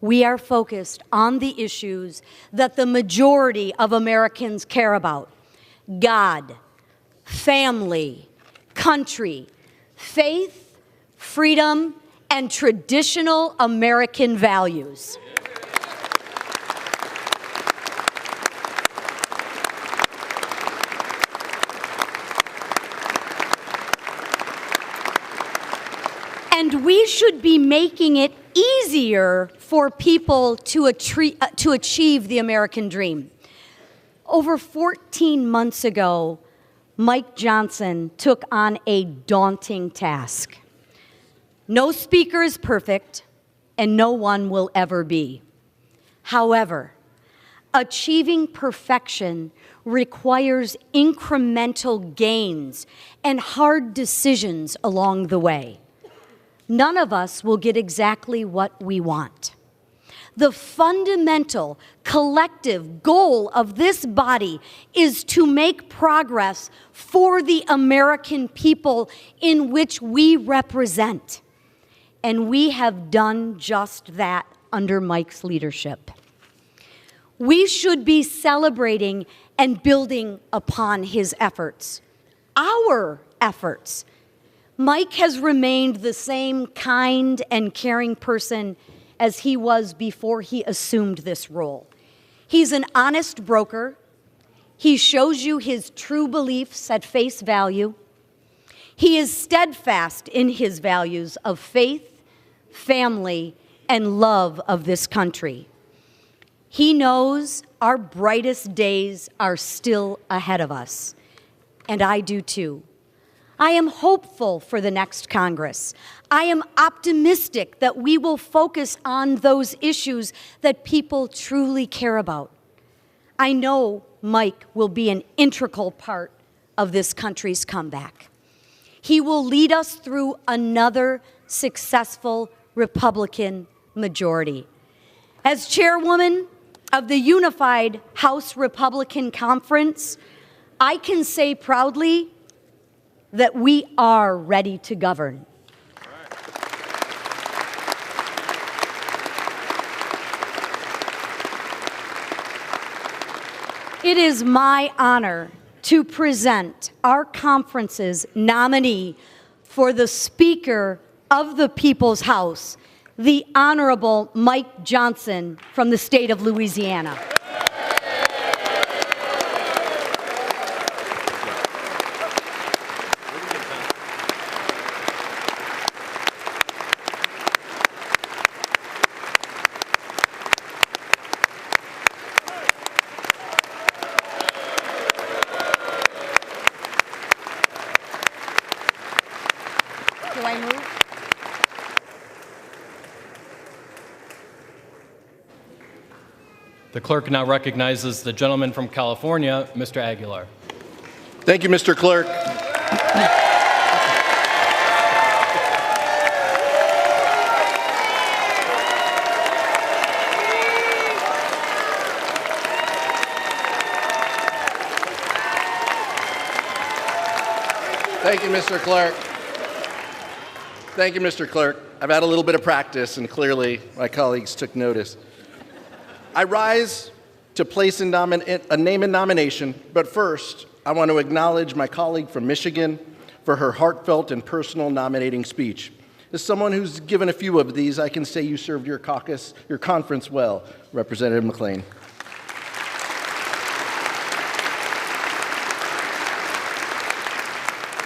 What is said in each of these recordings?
We are focused on the issues that the majority of Americans care about: God, family, country, faith, freedom, and traditional American values. And we should be making it easier for people to achieve the American dream. Over 14 months ago, Mike Johnson took on a daunting task. No speaker is perfect, and no one will ever be. However, achieving perfection requires incremental gains and hard decisions along the way. None of us will get exactly what we want. The fundamental collective goal of this body is to make progress for the American people in which we represent. And we have done just that under Mike's leadership. We should be celebrating and building upon his efforts, our efforts. Mike has remained the same kind and caring person as he was before he assumed this role. He's an honest broker. He shows you his true beliefs at face value. He is steadfast in his values of faith, family, and love of this country. He knows our brightest days are still ahead of us, and I do too. I am hopeful for the next Congress. I am optimistic that we will focus on those issues that people truly care about. I know Mike will be an integral part of this country's comeback. He will lead us through another successful Republican majority. As chairwoman of the Unified House Republican Conference, I can say proudly that we are ready to govern. It is my honor to present our conference's nominee for the Speaker of the People's House, the Honorable Mike Johnson from the state of Louisiana. Do I move? The clerk now recognizes the gentleman from California, Mr. Aguilar. Thank you, Mr. Clerk. Thank you, Mr. Clerk. Thank you, Mr. Clerk. I've had a little bit of practice, and clearly my colleagues took notice. I rise to place a name in nomination, but first, I want to acknowledge my colleague from Michigan for her heartfelt and personal nominating speech. As someone who's given a few of these, I can say you served your conference well, Representative McClain.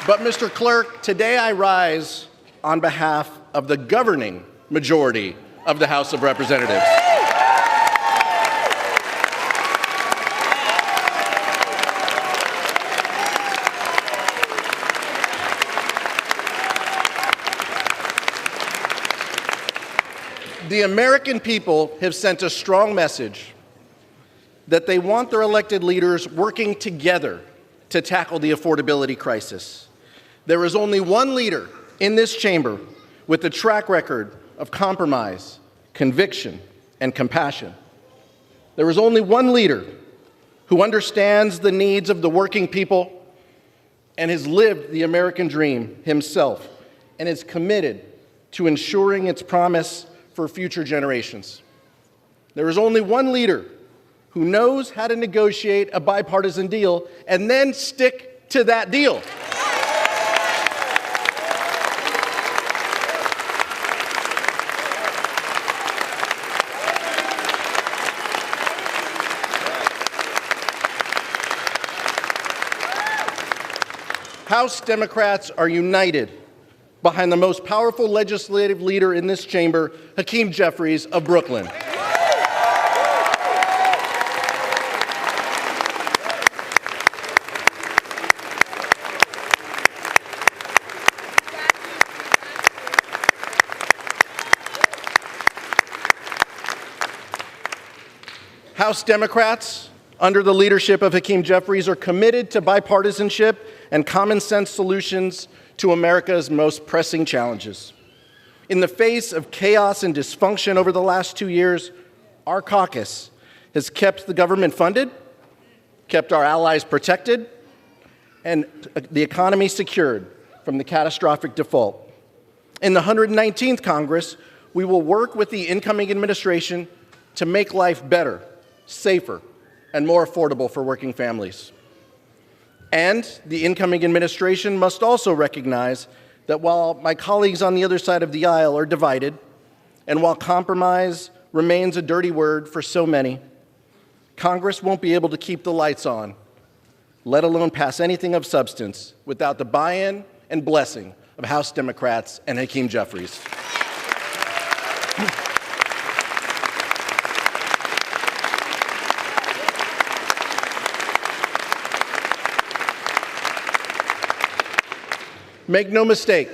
But, Mr. Clerk, today I rise on behalf of the governing majority of the House of Representatives. The American people have sent a strong message that they want their elected leaders working together to tackle the affordability crisis. There is only one leader in this chamber with a track record of compromise, conviction, and compassion. There is only one leader who understands the needs of the working people and has lived the American dream himself and is committed to ensuring its promise for future generations. There is only one leader who knows how to negotiate a bipartisan deal and then stick to that deal. House Democrats are united behind the most powerful legislative leader in this chamber, Hakeem Jeffries of Brooklyn. House Democrats, under the leadership of Hakeem Jeffries, are committed to bipartisanship and common sense solutions to America's most pressing challenges. In the face of chaos and dysfunction over the last 2 years, our caucus has kept the government funded, kept our allies protected, and the economy secured from the catastrophic default. In the 119th Congress, we will work with the incoming administration to make life better, safer, and more affordable for working families. And the incoming administration must also recognize that while my colleagues on the other side of the aisle are divided, and while compromise remains a dirty word for so many, Congress won't be able to keep the lights on, let alone pass anything of substance, without the buy-in and blessing of House Democrats and Hakeem Jeffries. Make no mistake,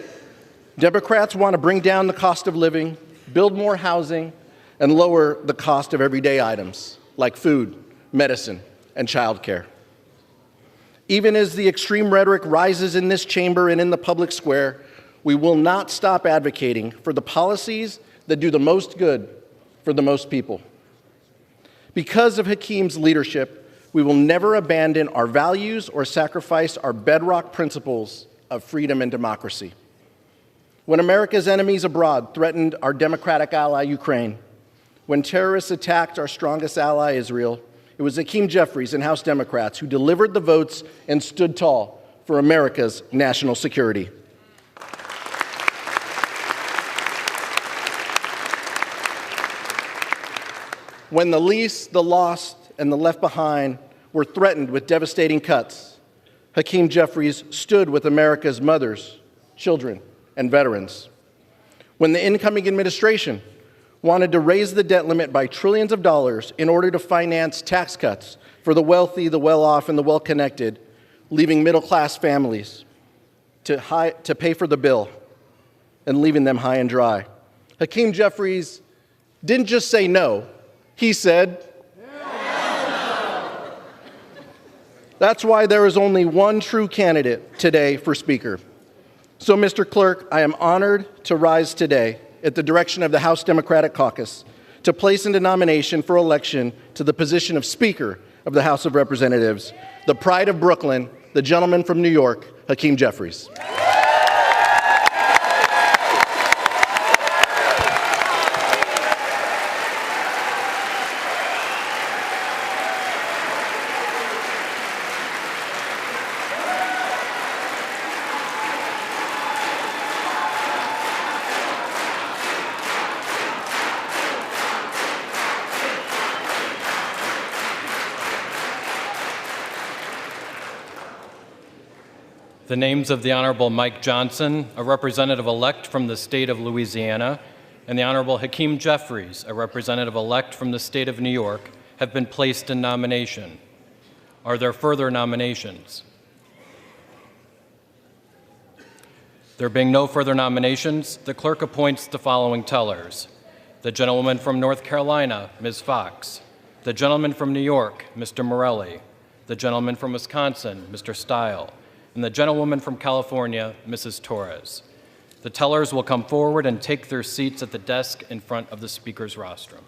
Democrats want to bring down the cost of living, build more housing, and lower the cost of everyday items like food, medicine, and childcare. Even as the extreme rhetoric rises in this chamber and in the public square, we will not stop advocating for the policies that do the most good for the most people. Because of Hakeem's leadership, we will never abandon our values or sacrifice our bedrock principles of freedom and democracy. When America's enemies abroad threatened our democratic ally, Ukraine, when terrorists attacked our strongest ally, Israel, it was Hakeem Jeffries and House Democrats who delivered the votes and stood tall for America's national security. When the least, the lost, and the left behind were threatened with devastating cuts, Hakeem Jeffries stood with America's mothers, children, and veterans. When the incoming administration wanted to raise the debt limit by trillions of dollars in order to finance tax cuts for the wealthy, the well-off, and the well-connected, leaving middle-class families to pay for the bill and leaving them high and dry, Hakeem Jeffries didn't just say no, he said, That's why there is only one true candidate today for Speaker. So, Mr. Clerk, I am honored to rise today at the direction of the House Democratic Caucus to place into nomination for election to the position of Speaker of the House of Representatives, the pride of Brooklyn, the gentleman from New York, Hakeem Jeffries. The names of the Honorable Mike Johnson, a representative-elect from the state of Louisiana, and the Honorable Hakeem Jeffries, a representative-elect from the state of New York, have been placed in nomination. Are there further nominations? There being no further nominations, the clerk appoints the following tellers. The gentlewoman from North Carolina, Ms. Fox. The gentleman from New York, Mr. Morelli. The gentleman from Wisconsin, Mr. Stile. And the gentlewoman from California, Mrs. Torres. The tellers will come forward and take their seats at the desk in front of the Speaker's rostrum.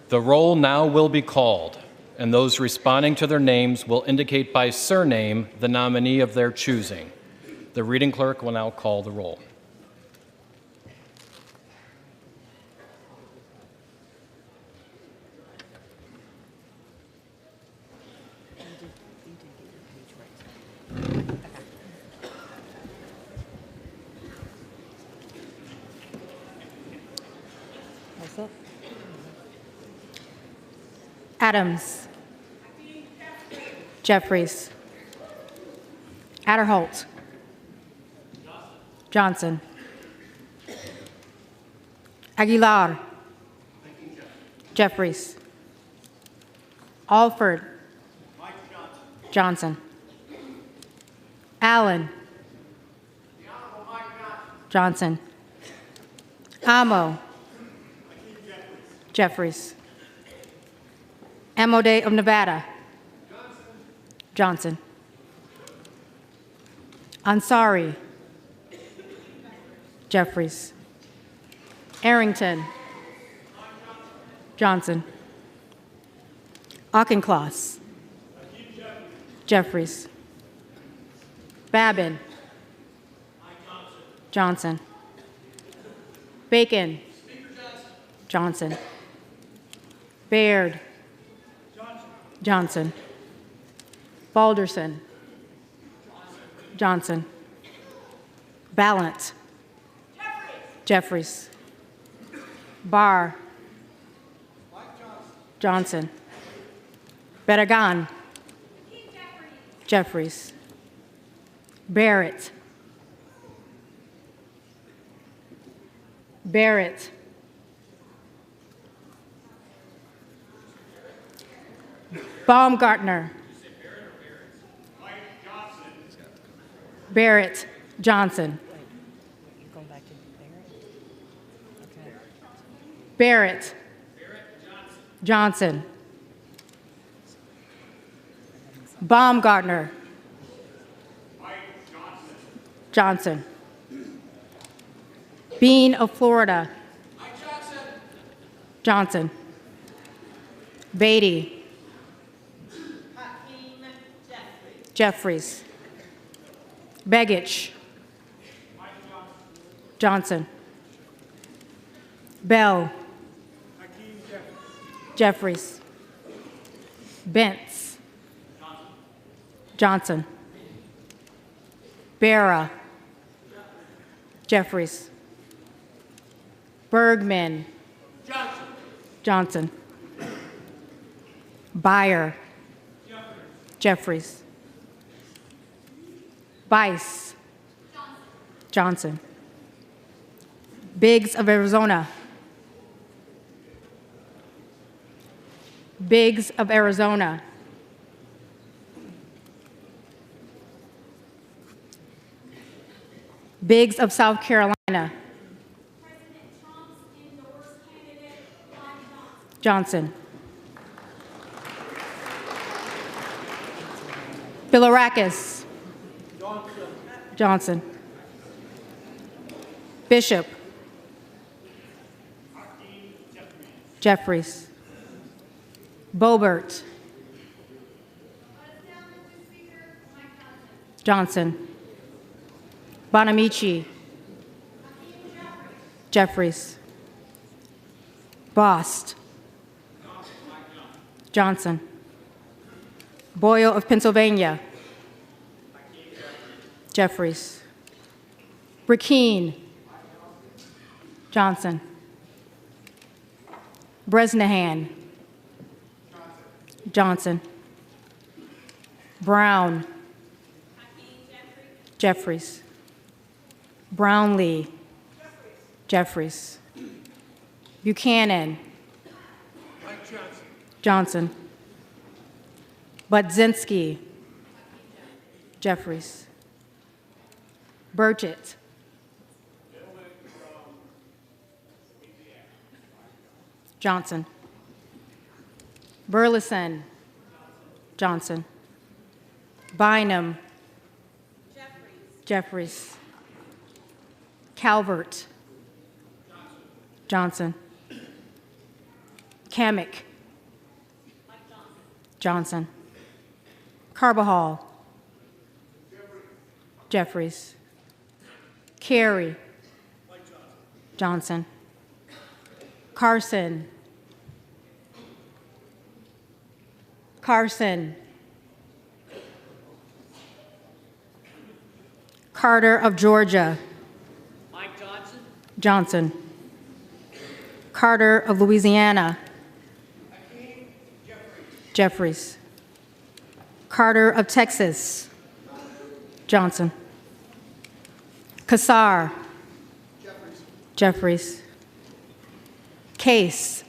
The roll now will be called, and those responding to their names will indicate by surname the nominee of their choosing. The reading clerk will now call the roll. Adams. Jeffries. Adderholt. Johnson. Aguilar. Jeffries. Alford. Johnson. Allen. Johnson. Amo. Jeffries. Amode of Nevada. Johnson. Ansari. Jeffries. Arrington. Johnson. Auchincloss. Jeffries. Babin. Johnson. Bacon. Johnson. Baird. Johnson. Balderson. Johnson. Ballant. Jeffries. Barr. Johnson. Barragan. Jeffries. Barrett. Barrett. Baumgartner. Barrett Johnson. Barrett Johnson. Baumgartner. Johnson. Bean of Florida. Johnson. Beatty. Jeffries. Begich. Johnson. Bell. Jeffries. Bentz. Johnson. Barra. Jeffries. Bergman. Johnson. Beyer. Jeffries. Bice. Johnson. Biggs of Arizona. Biggs of Arizona. Biggs of South Carolina. President Trump's endorsed candidate, Mike Johnson. Johnson. Bilirakis. Johnson. Bishop. Jeffries. Boebert. Johnson. Bonamici. Jeffries. Bost. Johnson. Boyle of Pennsylvania. Jeffries. Brikeen. Johnson. Bresnahan. Johnson. Brown. Jeffries. Brownlee. Jeffries. Buchanan. Johnson. Budzinski. Jeffries. Burchett. Johnson. Burleson. Johnson. Bynum. Jeffries. Calvert. Johnson. Kamick. Johnson. Carbajal. Jeffries. Carey. Johnson. Carson. Carson. Carter of Georgia. Mike Johnson. Johnson. Carter of Louisiana. Jeffries. Carter of Texas. Johnson. Kassar. Jeffries. Case.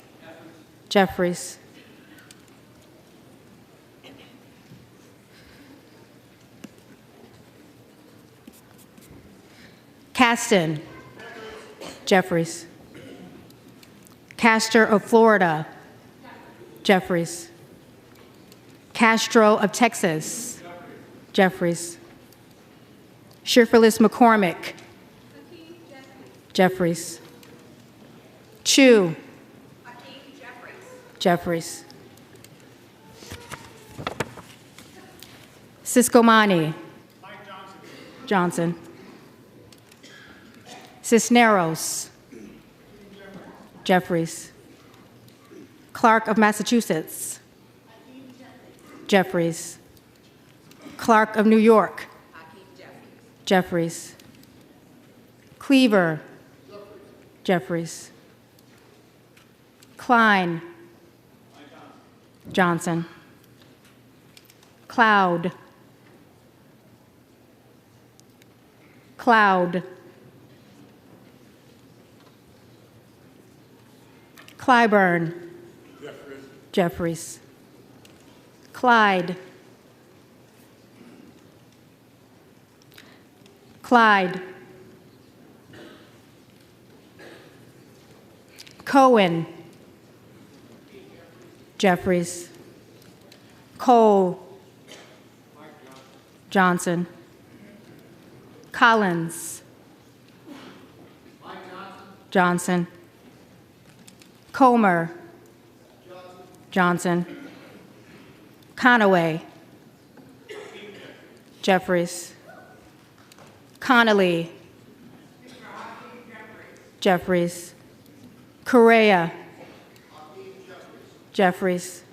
Jeffries. Caston. Jeffries. Castor of Florida. Jeffries. Castro of Texas. Jeffries. Shifrellis McCormick. Jeffries. Chu. Jeffries. Siscomani. Johnson. Cisneros. Jeffries. Clark of Massachusetts. Jeffries. Clark of New York. Jeffries. Cleaver. Jeffries. Klein. Johnson. Cloud. Cloud. Clyburn. Jeffries. Clyde. Clyde. Cohen. Jeffries. Cole. Johnson. Collins. Johnson. Comer. Johnson. Conaway. Jeffries. Connolly. Jeffries. Correa. Jeffries.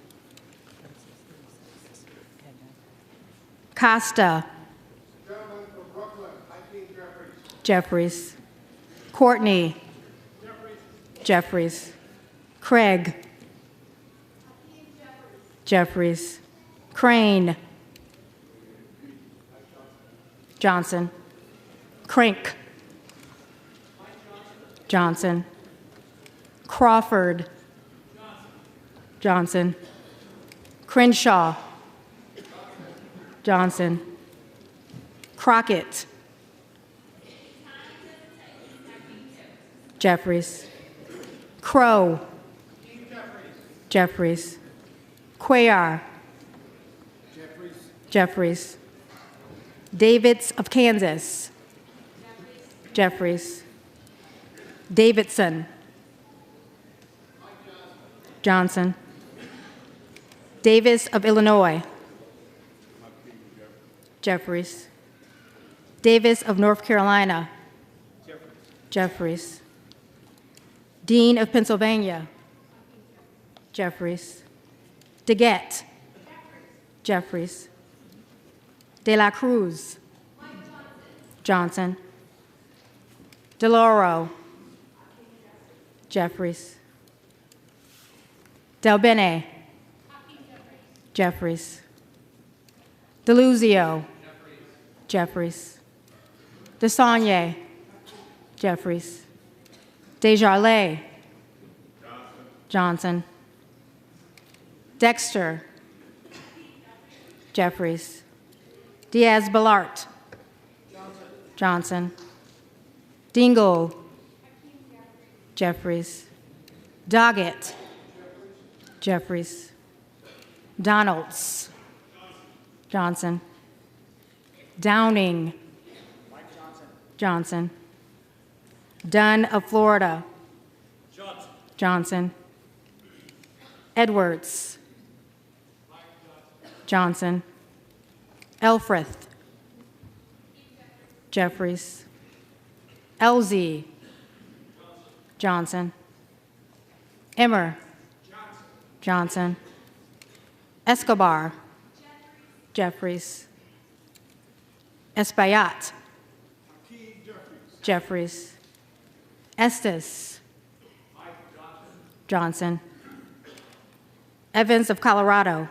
Costa. Jeffries. Courtney. Jeffries. Craig. Jeffries. Crane. Johnson. Crank. Johnson. Crawford. Johnson. Crenshaw. Johnson. Crockett. Jeffries. Crow. Jeffries. Cuellar. Jeffries. Davids of Kansas. Jeffries. Davidson. Johnson. Davis of Illinois. Jeffries. Davis of North Carolina. Jeffries. Dean of Pennsylvania. Jeffries. DeGette. Jeffries. De la Cruz. Johnson. DeLauro. Jeffries. Del Bene. Jeffries. DeLuzio. Jeffries. DeSaulnier. Jeffries. Desjardins. Johnson. Dexter. Jeffries. Diaz-Balart. Johnson. Dingle. Jeffries. Doggett. Jeffries. Donalds. Johnson. Downing. Johnson. Dunn of Florida. Johnson. Edwards. Johnson. Elfreth. Jeffries. Elzie. Johnson. Emmer. Johnson. Escobar. Jeffries. Espaillat. Jeffries. Estes. Johnson. Evans of Colorado.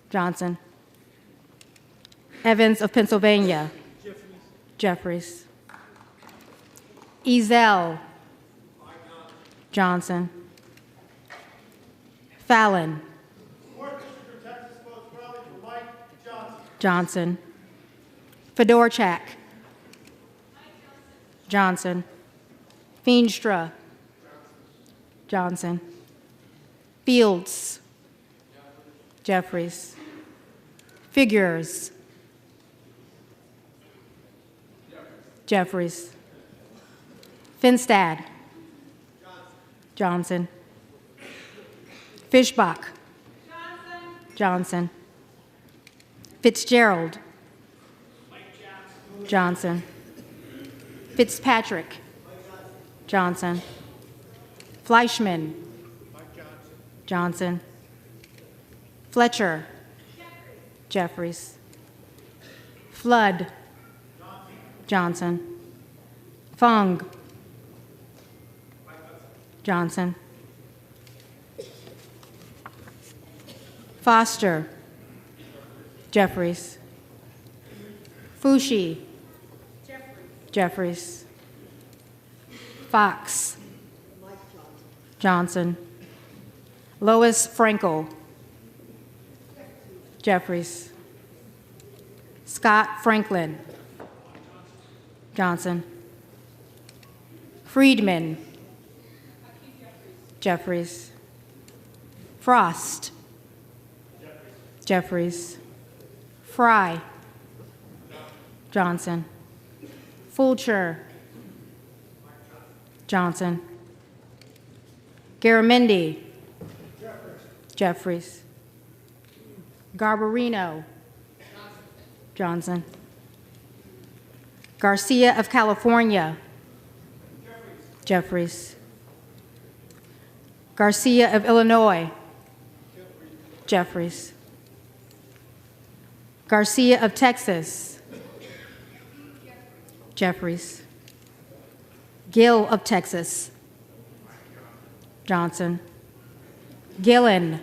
Johnson. Evans of Pennsylvania. Jeffries. Ezell. Johnson. Fallon. Johnson. Fedorchak. Johnson. Feenstra. Johnson. Fields. Jeffries. Figures. Jeffries. Finstad. Johnson. Fishbach. Johnson. Fitzgerald. Johnson. Fitzpatrick. Johnson. Fleischman. Johnson. Fletcher. Jeffries. Flood. Johnson. Fung. Johnson. Foster. Jeffries. Fushi. Jeffries. Fox. Johnson. Lois Frankel. Jeffries. Scott Franklin. Johnson. Friedman. Jeffries. Frost. Jeffries. Fry. Johnson. Fulcher. Johnson. Garamendi. Jeffries. Garbarino. Johnson. Garcia of California. Jeffries. Garcia of Illinois. Jeffries. Garcia of Texas. Jeffries. Gill of Texas. Johnson. Gillen.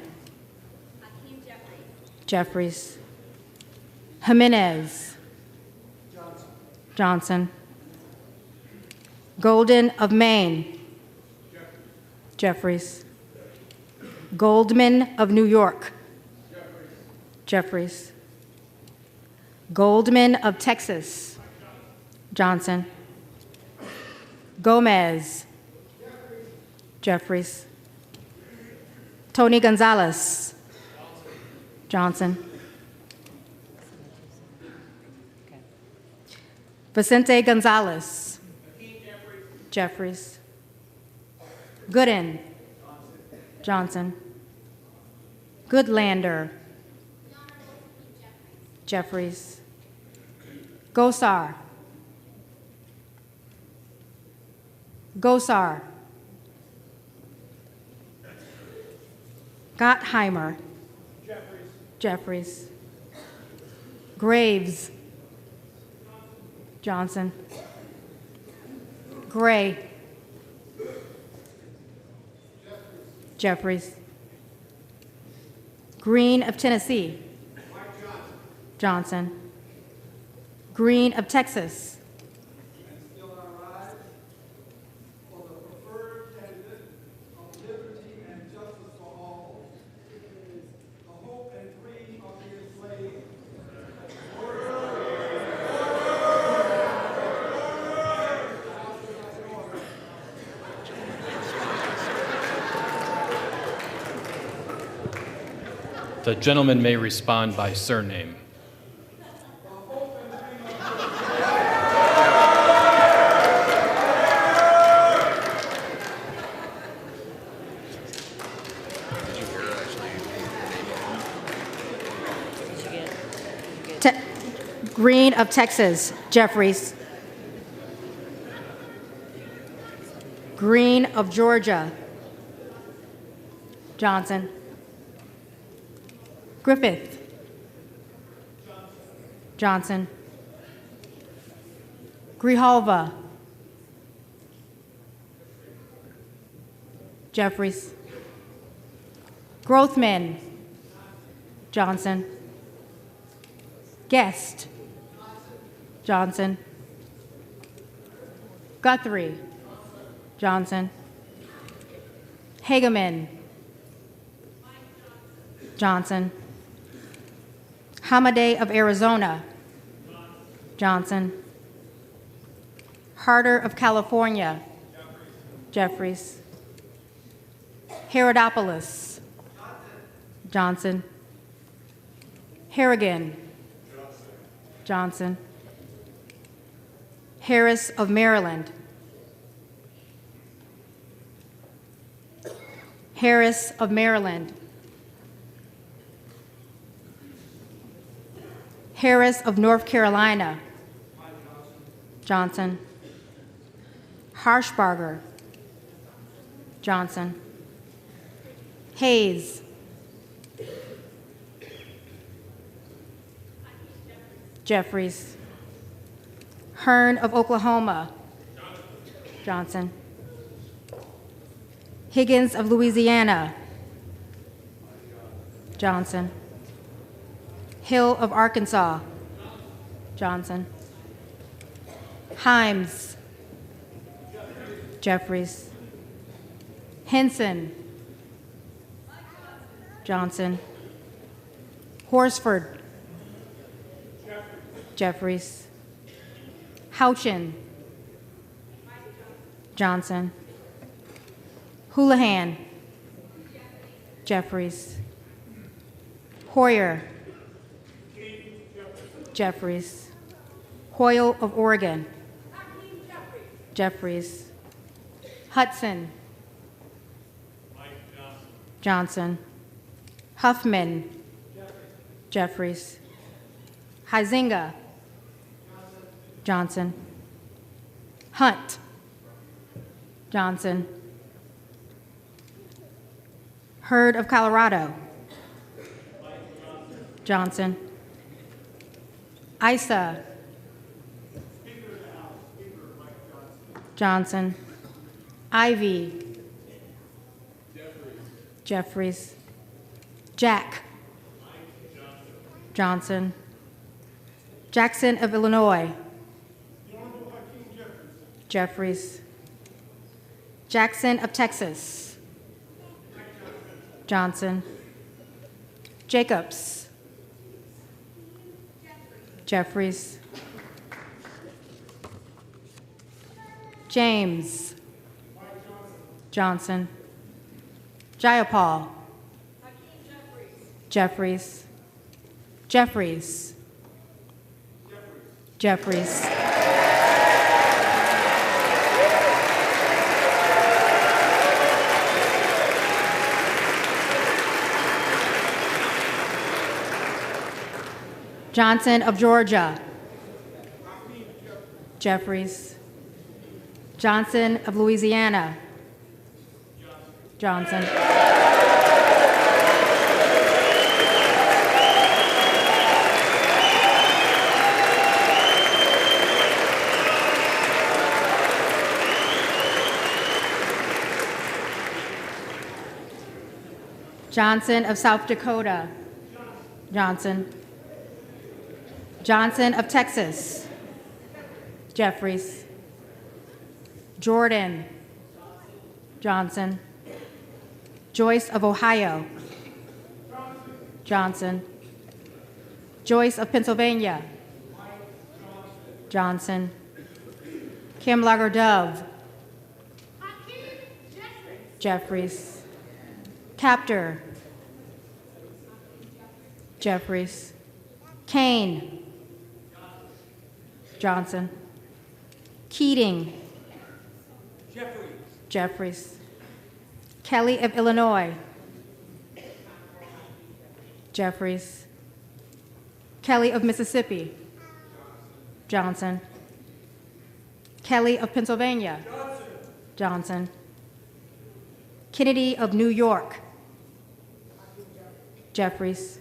Jeffries. Jimenez. Johnson. Golden of Maine. Jeffries. Goldman of New York. Jeffries. Goldman of Texas. Johnson. Gomez. Jeffries. Tony Gonzalez. Johnson. Vicente Gonzalez. Jeffries. Gooden. Johnson. Goodlander. Jeffries. Gosar. Gosar. Gottheimer. Jeffries. Graves. Johnson. Gray. Jeffries. Green of Tennessee. Johnson. Green of Texas. The gentleman may respond by surname. Green of Texas, Jeffries. Green of Georgia, Johnson. Griffith, Johnson. Grijalva, Jeffries. Grothman, Johnson. Guest, Johnson. Guthrie, Johnson. Hageman, Johnson. Hamadeh of Arizona, Johnson. Harder of California, Jeffries. Herodopoulos, Johnson. Harrigan, Johnson. Harris of Maryland. Harris of Maryland. Harris of North Carolina, Johnson. Harshbarger, Johnson. Hayes, Jeffries. Hearn of Oklahoma, Johnson. Higgins of Louisiana, Johnson. Hill of Arkansas, Johnson. Himes, Jeffries. Henson, Johnson. Horsford, Jeffries. Houchin, Johnson. Houlihan, Jeffries. Hoyer, Jeffries. Hoyle of Oregon, Jeffries. Hudson, Johnson. Huffman, Jeffries. Huizenga, Johnson. Hunt, Johnson. Hurd of Colorado, Johnson. Issa, Johnson. Ivy, Jeffries. Jack, Johnson. Jackson of Illinois, Jeffries. Jackson of Texas, Johnson. Jacobs, Jeffries. James, Johnson. Jayapal, Jeffries. Jeffries, Jeffries. Johnson of Georgia, Jeffries. Johnson of Louisiana, Johnson. Johnson of South Dakota, Johnson. Johnson of Texas, Jeffries. Jordan, Johnson. Joyce of Ohio, Johnson. Joyce of Pennsylvania, Johnson. Kim Lager-Dove, Jeffries. Captor, Jeffries. Kane, Johnson. Keating, Jeffries. Kelly of Illinois, Jeffries. Kelly of Mississippi. Johnson. Kelly of Pennsylvania. Johnson. Kennedy of New York. Jeffries.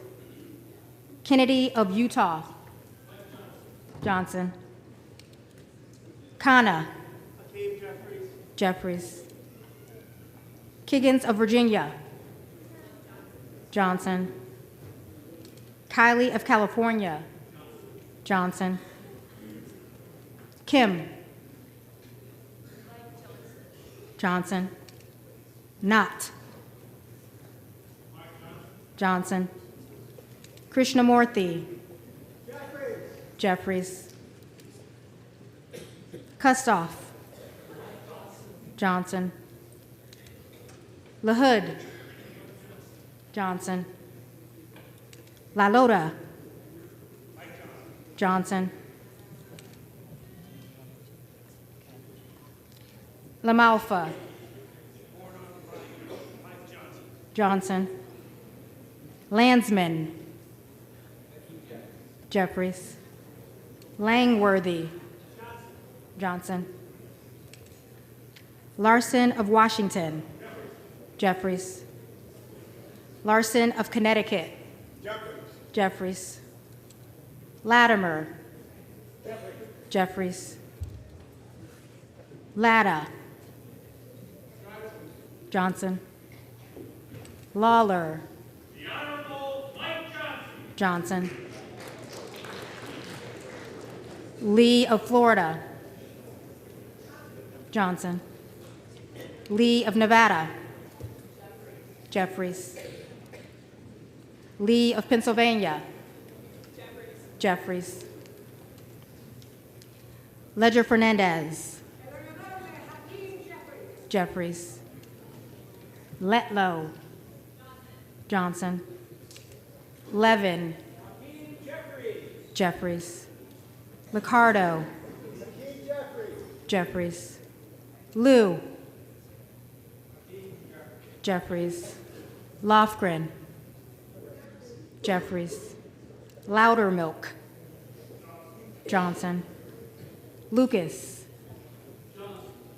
Kennedy of Utah. Johnson. Kana. Jeffries. Kiggins of Virginia. Johnson. Kiley of California. Johnson. Kim. Johnson. Knott. Johnson. Krishnamurthy. Jeffries. Kustoff. Johnson. LaHood. Johnson. LaLota. Johnson. LaMalfa. Johnson. Landsman. Jeffries. Langworthy. Johnson. Larson of Washington. Jeffries. Larson of Connecticut. Jeffries. Latimer. Jeffries. Latta. Johnson. Lawler. The Honorable Mike Johnson. Johnson. Lee of Florida. Johnson. Lee of Nevada. Jeffries. Lee of Pennsylvania. Jeffries. Ledger Fernandez. Jeffries. Letlow. Johnson. Levin. Jeffries. Liccardo. Jeffries. Liu. Jeffries. Lofgren. Jeffries. Loudermilk. Johnson. Lucas.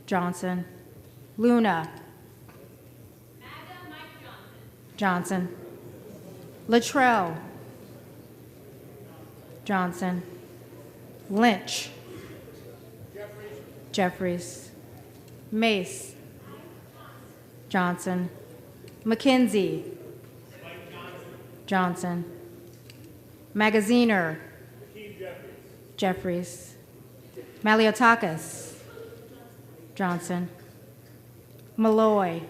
Johnson. Luna. Johnson. Luttrell. Johnson. Lynch. Jeffries. Mace. Johnson. McKenzie. Johnson. Magaziner. Jeffries. Maliotakis. Johnson. Malloy.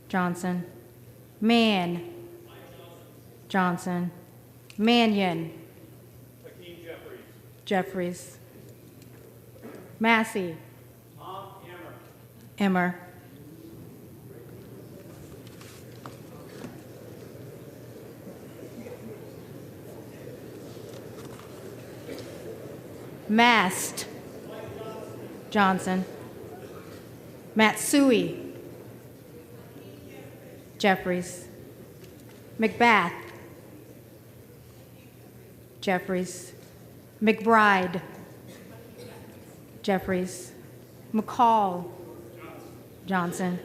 Johnson. Mann. Johnson. Mannion. Jeffries. Massey. Emmer. Mast. Johnson. Matsui. Jeffries. McBath. Jeffries. McBride. Jeffries. McCall. Johnson.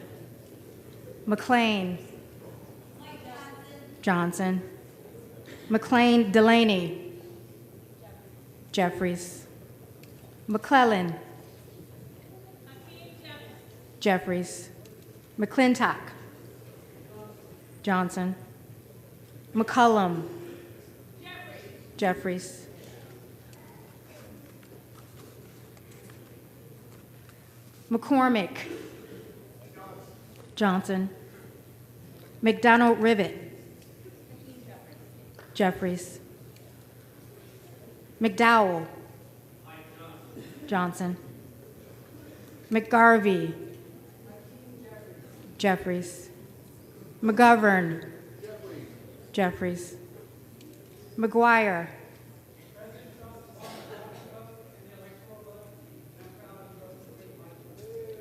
McLean. Johnson. McLean Delaney. Jeffries. McClellan. Jeffries. McClintock. Johnson. McCullum. Jeffries. McCormick. Johnson. McDonald Rivet. Jeffries. McDowell. Johnson. McGarvey. Jeffries. McGovern. Jeffries. McGuire.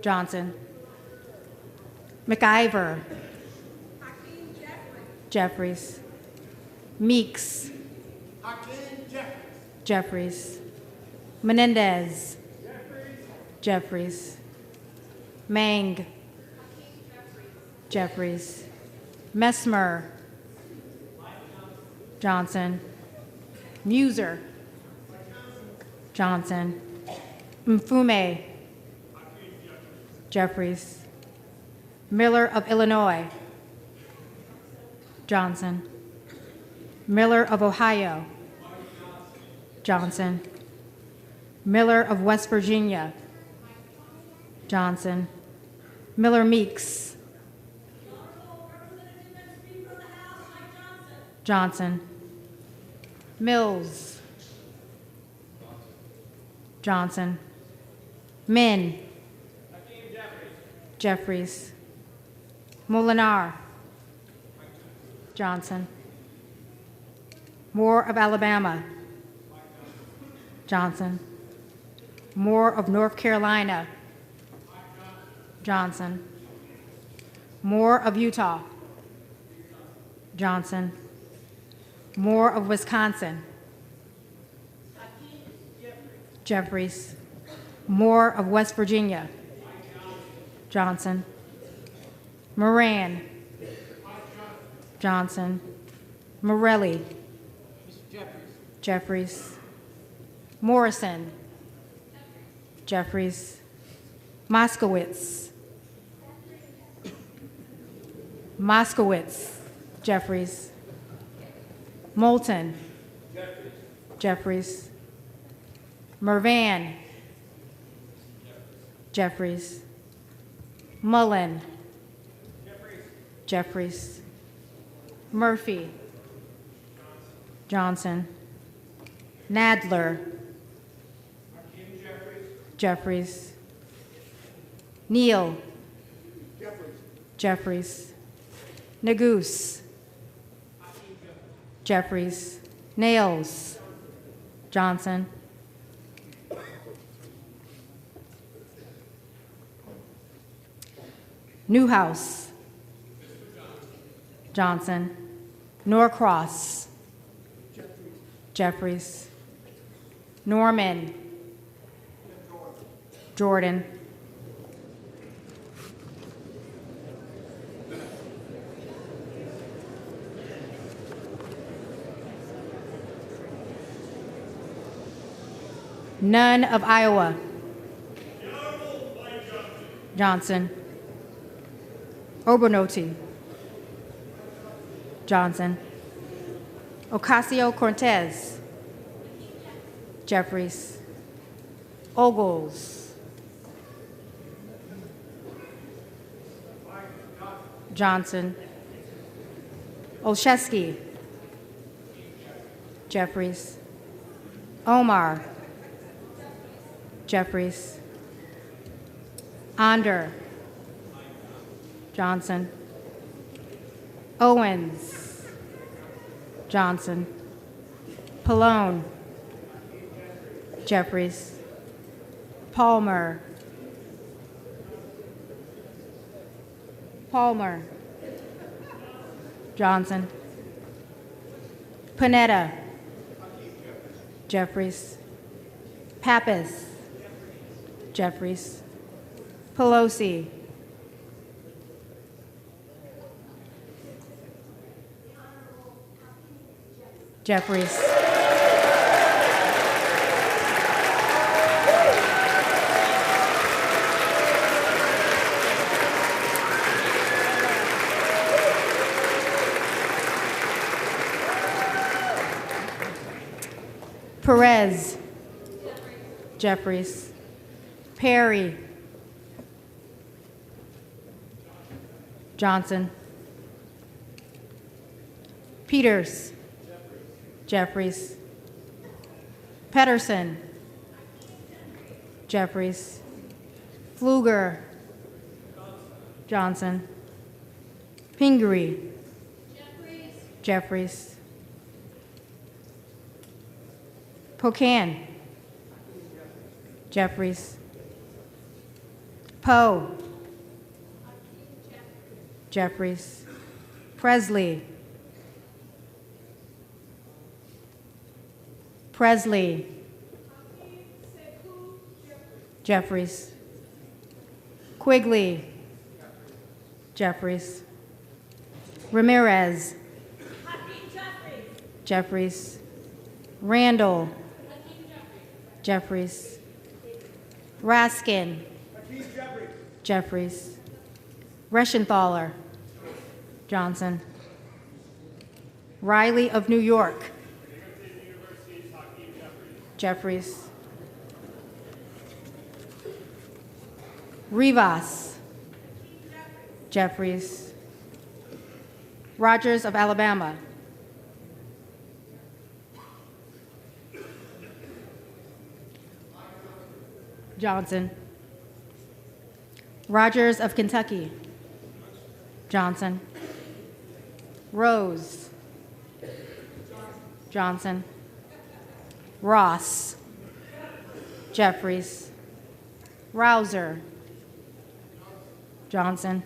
Johnson. McIver. Jeffries. Meeks. Jeffries. Menendez. Jeffries. Mang. Jeffries. Messmer. Johnson. Muser. Johnson. Mfume. Jeffries. Miller of Illinois. Johnson. Miller of Ohio. Johnson. Miller of West Virginia. Johnson. Miller Meeks. Johnson. Mills. Johnson. Min. Jeffries. Molinar. Johnson. Moore of Alabama. Johnson. Moore of North Carolina. Johnson. Moore of Utah. Johnson. Moore of Wisconsin. Jeffries. Moore of West Virginia. Johnson. Moran. Johnson. Morelli. Jeffries. Morrison. Jeffries. Moskowitz. Moskowitz. Jeffries. Moulton. Jeffries. Mervan. Jeffries. Mullen. Jeffries. Murphy. Johnson. Nadler. Jeffries. Neal. Jeffries. Nagoose. Jeffries. Nails. Johnson. Newhouse. Johnson. Norcross. Jeffries. Norman. Jordan. None of Iowa. Johnson. Obernolte. Johnson. Ocasio-Cortez. Jeffries. Ogles. Johnson. Olszewski. Jeffries. Omar. Jeffries. Onder. Johnson. Owens. Johnson. Pallone. Jeffries. Palmer. Palmer. Johnson. Panetta. Jeffries. Pappas. Jeffries. Pelosi. Jeffries. Perez. Jeffries. Perry. Johnson. Peters. Jeffries. Pedersen. Jeffries. Pfluger. Johnson. Pingree. Jeffries. Pocan. Jeffries. Poe. Jeffries. Presley. Presley. Jeffries. Quigley. Jeffries. Ramirez. Jeffries. Randall. Jeffries. Raskin. Jeffries. Reschenthaler. Johnson. Riley of New York. Jeffries. Rivas. Jeffries. Rogers of Alabama. Johnson. Rogers of Kentucky. Johnson. Rose. Johnson. Ross. Jeffries. Rouser. Johnson.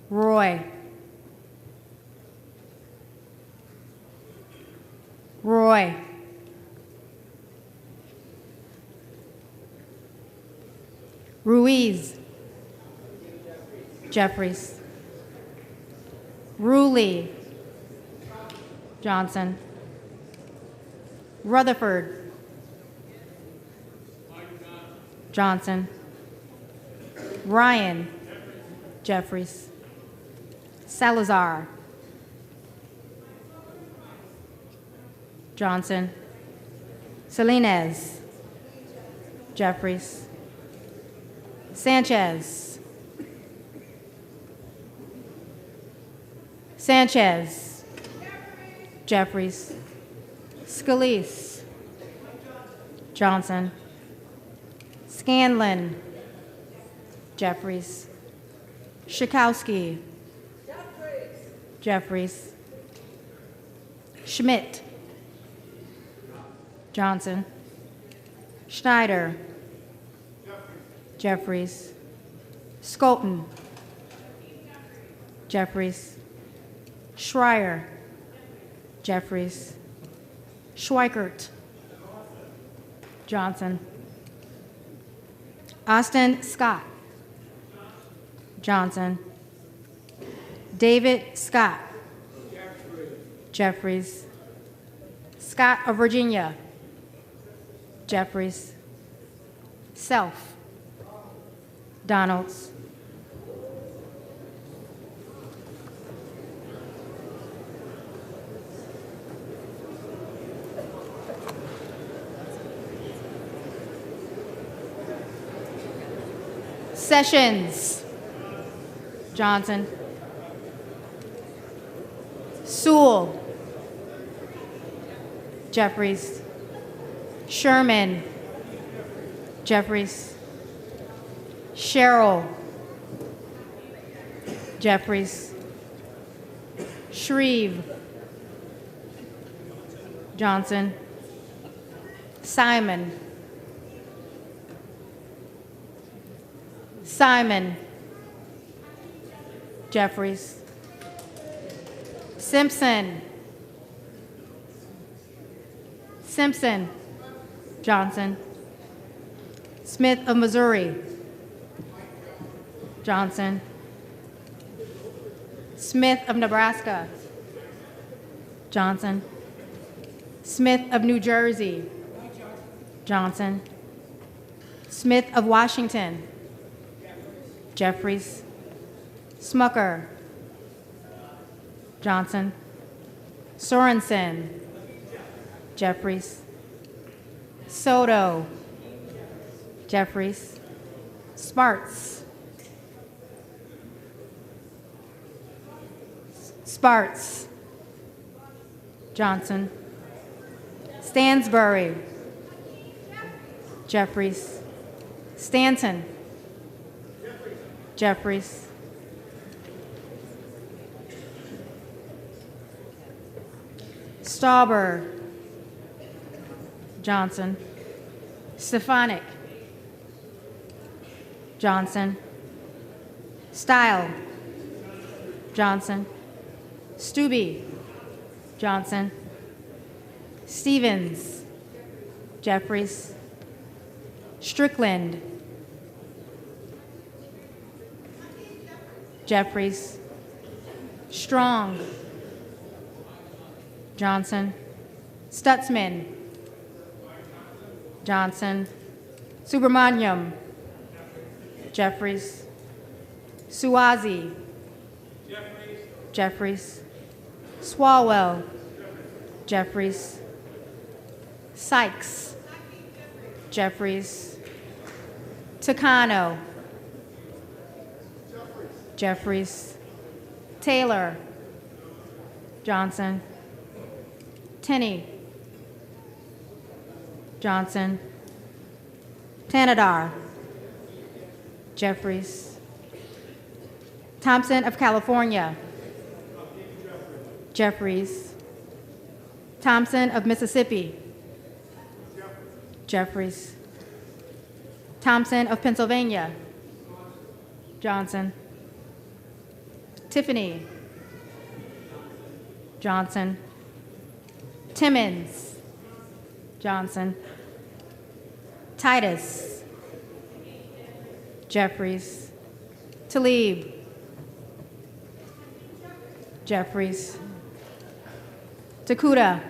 Roy. Roy. Ruiz. Jeffries. Ruley. Johnson. Rutherford. Johnson. Ryan. Jeffries. Salazar. Johnson. Salinas. Jeffries. Sanchez. Sanchez. Jeffries. Scalise. Johnson. Scanlon. Jeffries. Schakowsky. Jeffries. Schmidt. Johnson. Schneider. Jeffries. Skolton. Jeffries. Schreier. Jeffries. Schweikert. Johnson. Austin Scott. Johnson. David Scott. Jeffries. Scott of Virginia. Jeffries. Self. Donalds. Sessions. Johnson. Sewell. Jeffries. Sherman. Jeffries. Sherrill. Jeffries. Shreve. Johnson. Simon. Simon. Jeffries. Simpson. Simpson. Johnson. Smith of Missouri. Johnson. Smith of Nebraska. Johnson. Smith of New Jersey. Johnson. Smith of Washington. Jeffries. Smucker. Johnson. Sorensen. Jeffries. Soto. Jeffries. Sparts. Sparts. Johnson. Stansbury. Jeffries. Stanton. Jeffries. Stauber. Johnson. Stefanik. Johnson. Style. Johnson. Stubbe. Johnson. Stevens. Jeffries. Strickland. Jeffries. Strong. Johnson. Stutzman. Johnson. Subramaniam. Jeffries. Suozzi. Jeffries. Swalwell. Jeffries. Sykes. Jeffries. Takano. Jeffries. Taylor. Johnson. Tenney. Johnson. Tanadar. Jeffries. Thompson of California. Jeffries. Thompson of Mississippi. Jeffries. Thompson of Pennsylvania. Johnson. Tiffany. Johnson. Timmons. Johnson. Titus. Jeffries. Talib. Jeffries. Takuda.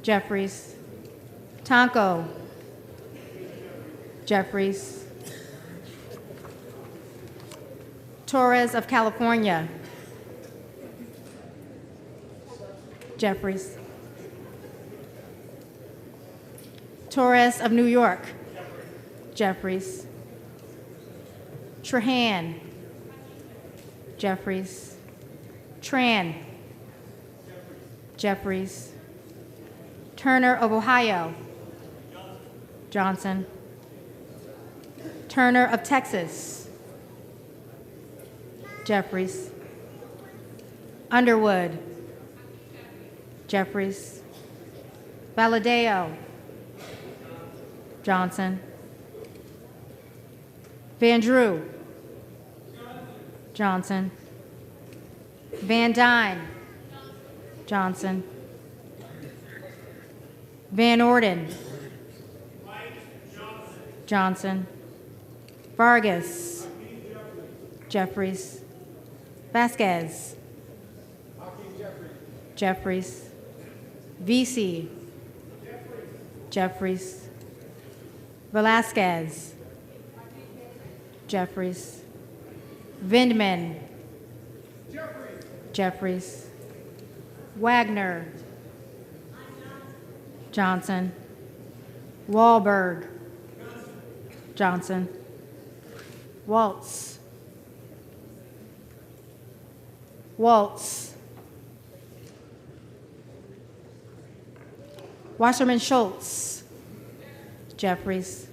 Jeffries. Tonko. Jeffries. Torres of California. Jeffries. Torres of New York. Jeffries. Trahan. Jeffries. Tran. Jeffries. Turner of Ohio. Johnson. Turner of Texas. Jeffries. Underwood. Jeffries. Valadeo. Johnson. Van Drew. Johnson. Van Dyne. Johnson. Van Orden. Johnson. Vargas. Jeffries. Vasquez. Jeffries. Vesey. Jeffries. Velasquez. Jeffries. Vindman. Jeffries. Wagner. Johnson. Wahlberg. Johnson. Waltz. Waltz. Wasserman Schultz. Jeffries.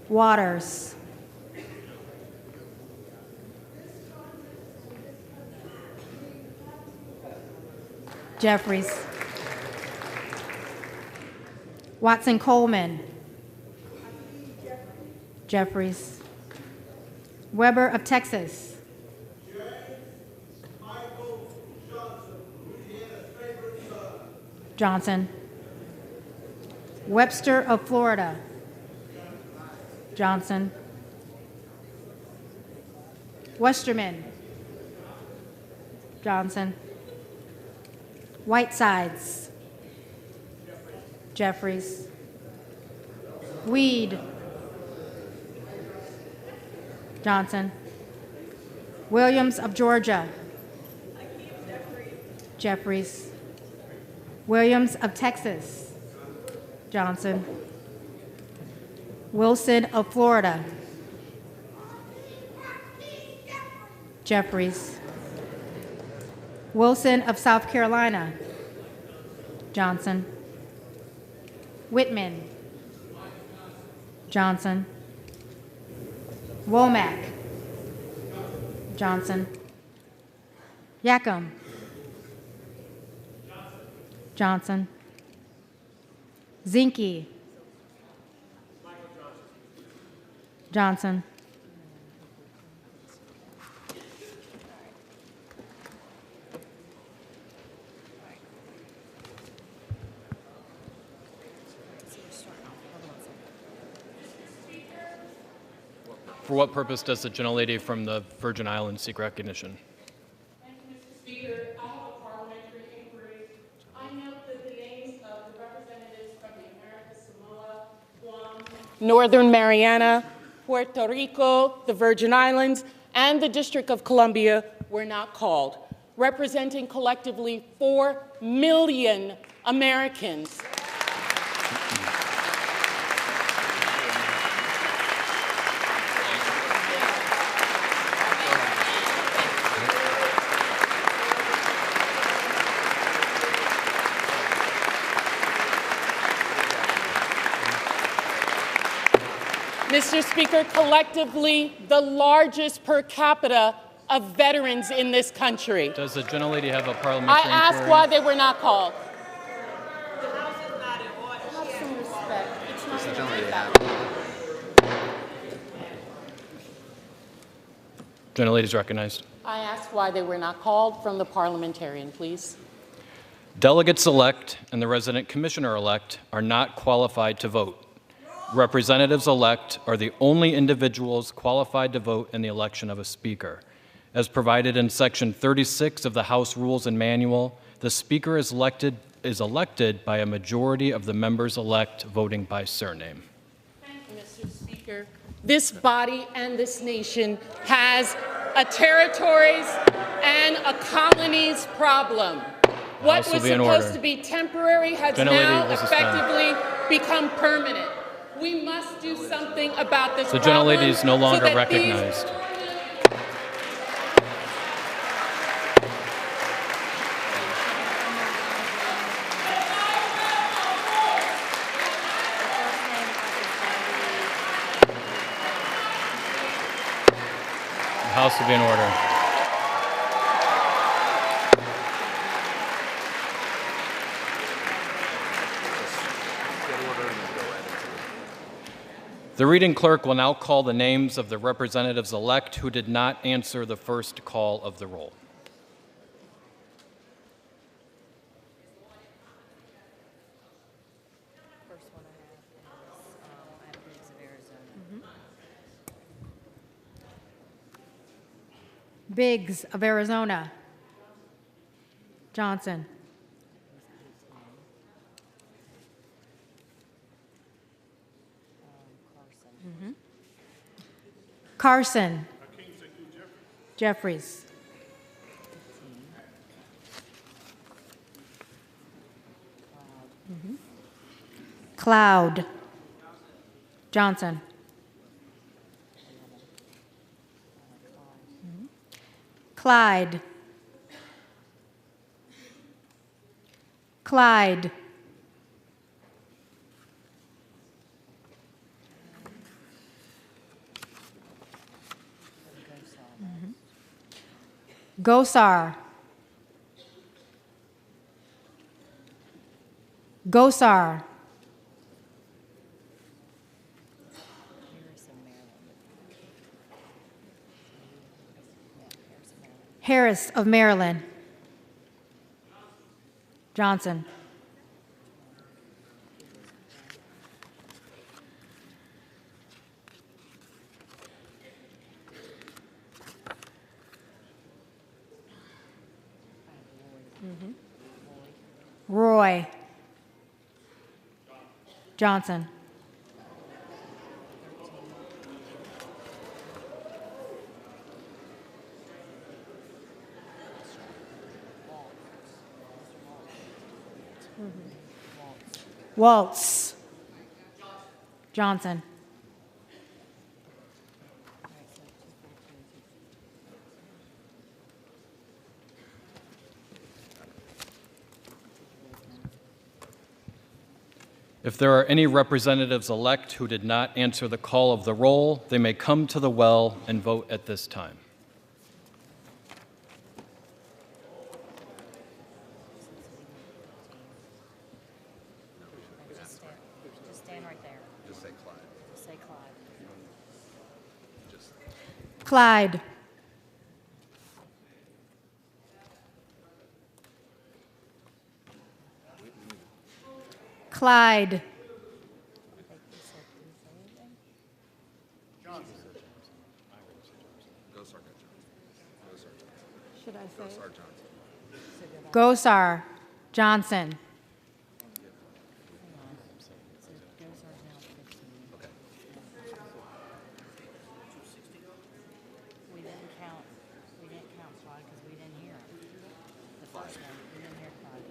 Waters. Jeffries. Watson Coleman. Jeffries. Weber of Texas. Johnson. Webster of Florida. Johnson. Westerman. Johnson. Whitesides. Jeffries. Weed. Johnson. Williams of Georgia. Jeffries. Williams of Texas. Johnson. Wilson of Florida. Jeffries. Wilson of South Carolina. Johnson. Whitman. Johnson. Womack. Johnson. Yackham. Johnson. Zinke. Johnson. For what purpose does the gentlelady from the Virgin Islands seek recognition? Thank you, Mr. Speaker. I have a parliamentary inquiry. I note that the names of the representatives from the Americas, Samoa, Guam, Northern Mariana, Puerto Rico, the Virgin Islands, and the District of Columbia were not called, representing collectively 4 million Americans. Mr. Speaker, collectively, the largest per capita of veterans in this country. Does the gentlelady have a parliamentary I asked inquiry? why they were not called. The House is not in order. Have some respect. It's not going to take that long. Gentlelady is recognized. I asked why they were not called from the parliamentarian, please. Delegates-elect and the resident commissioner-elect are not qualified to vote. Representatives-elect are the only individuals qualified to vote in the election of a speaker. As provided in Section 36 of the House Rules and Manual, the speaker is elected by a majority of the members-elect voting by surname. Thank you, Mr. Speaker. This body and this nation has a territories and a colonies problem. What was supposed to be temporary has now effectively become permanent. We must do something about this problem. The gentlelady is no longer recognized. The House will be in order. The reading clerk will now call the names of the representatives-elect who did not answer the first call of the roll. First one I have is Biggs of Arizona. Biggs of Arizona. Johnson. Carson. Jeffries. Cloud. Johnson. Clyde. Clyde. Gosar. Gosar. Harris of Maryland. Johnson. Roy. Johnson. Waltz. Johnson. If there are any representatives-elect who did not answer the call of the roll, they may come to the well and vote at this time. Just stand right there. Just say Clyde. Just say Clyde. Clyde. Clyde. Gosar, Johnson. We didn't count Claude because we didn't hear him. The first one, we didn't hear Claude.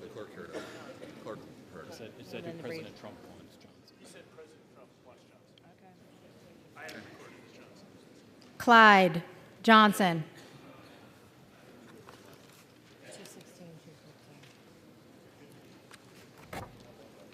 The clerk heard it. Clerk heard it. It said Then who the brief. President Trump wants, Johnson. He said President Trump wants Johnson. Okay. I had it recorded as Johnson. Clyde, Johnson. 216, 215. So what is that like?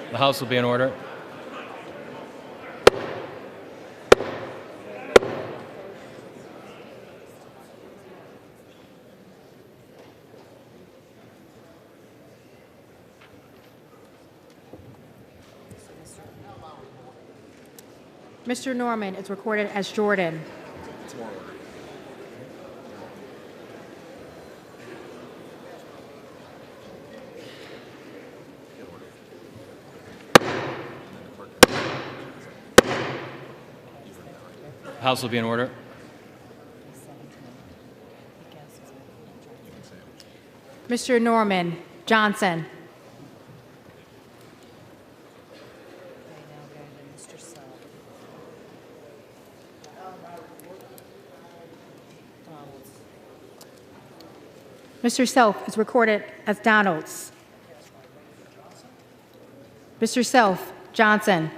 The House will be in order. Mr. Norman is recorded as Jordan. The House will be in order. Mr. Norman, Johnson. Mr. Self. Donalds. Mr. Self is recorded as Donalds. Mr. Self, Johnson.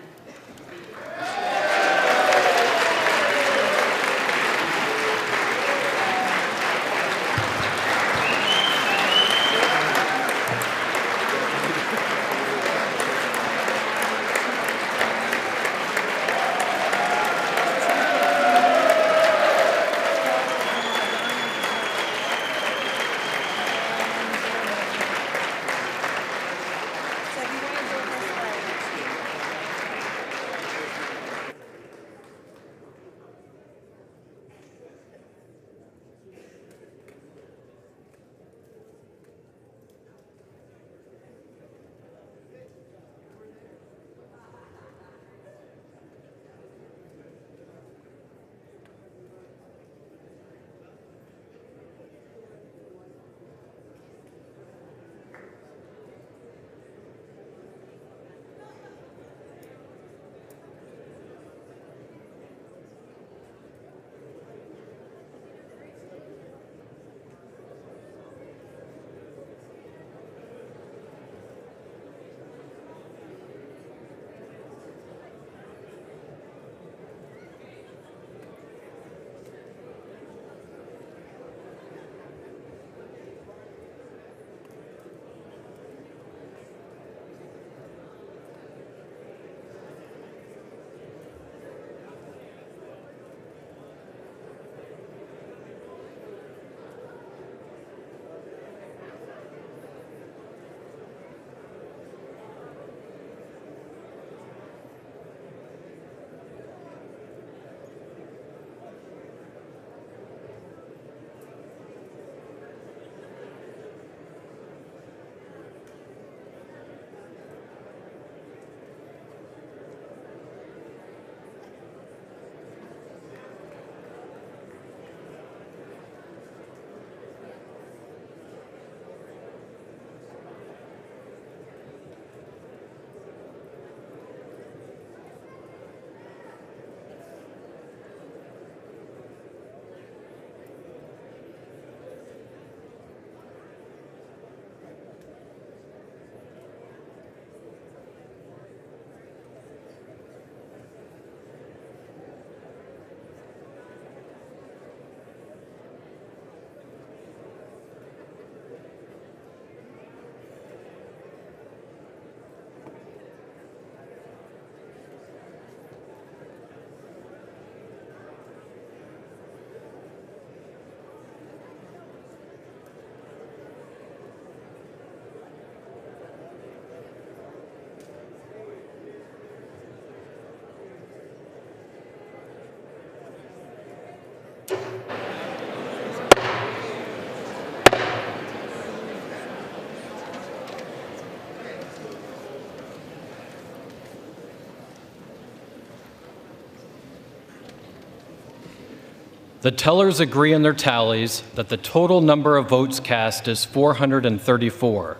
The tellers agree in their tallies that the total number of votes cast is 434,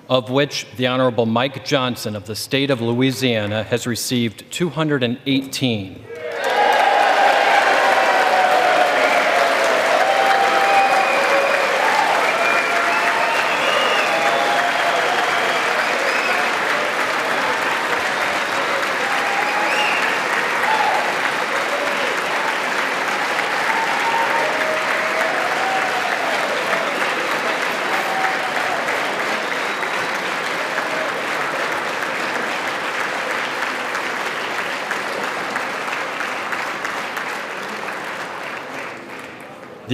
of which the Honorable Mike Johnson of the state of Louisiana has received 218.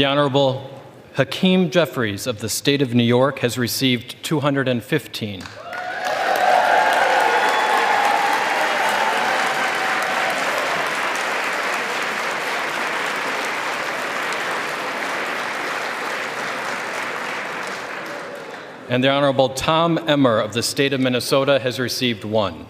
The Honorable Hakeem Jeffries of the State of New York has received 215. And the Honorable Tom Emmer of the State of Minnesota has received 1.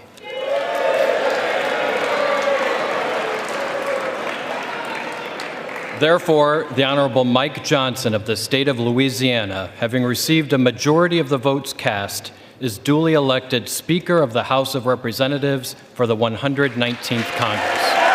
Therefore, the Honorable Mike Johnson of the State of Louisiana, having received a majority of the votes cast, is duly elected Speaker of the House of Representatives for the 119th Congress.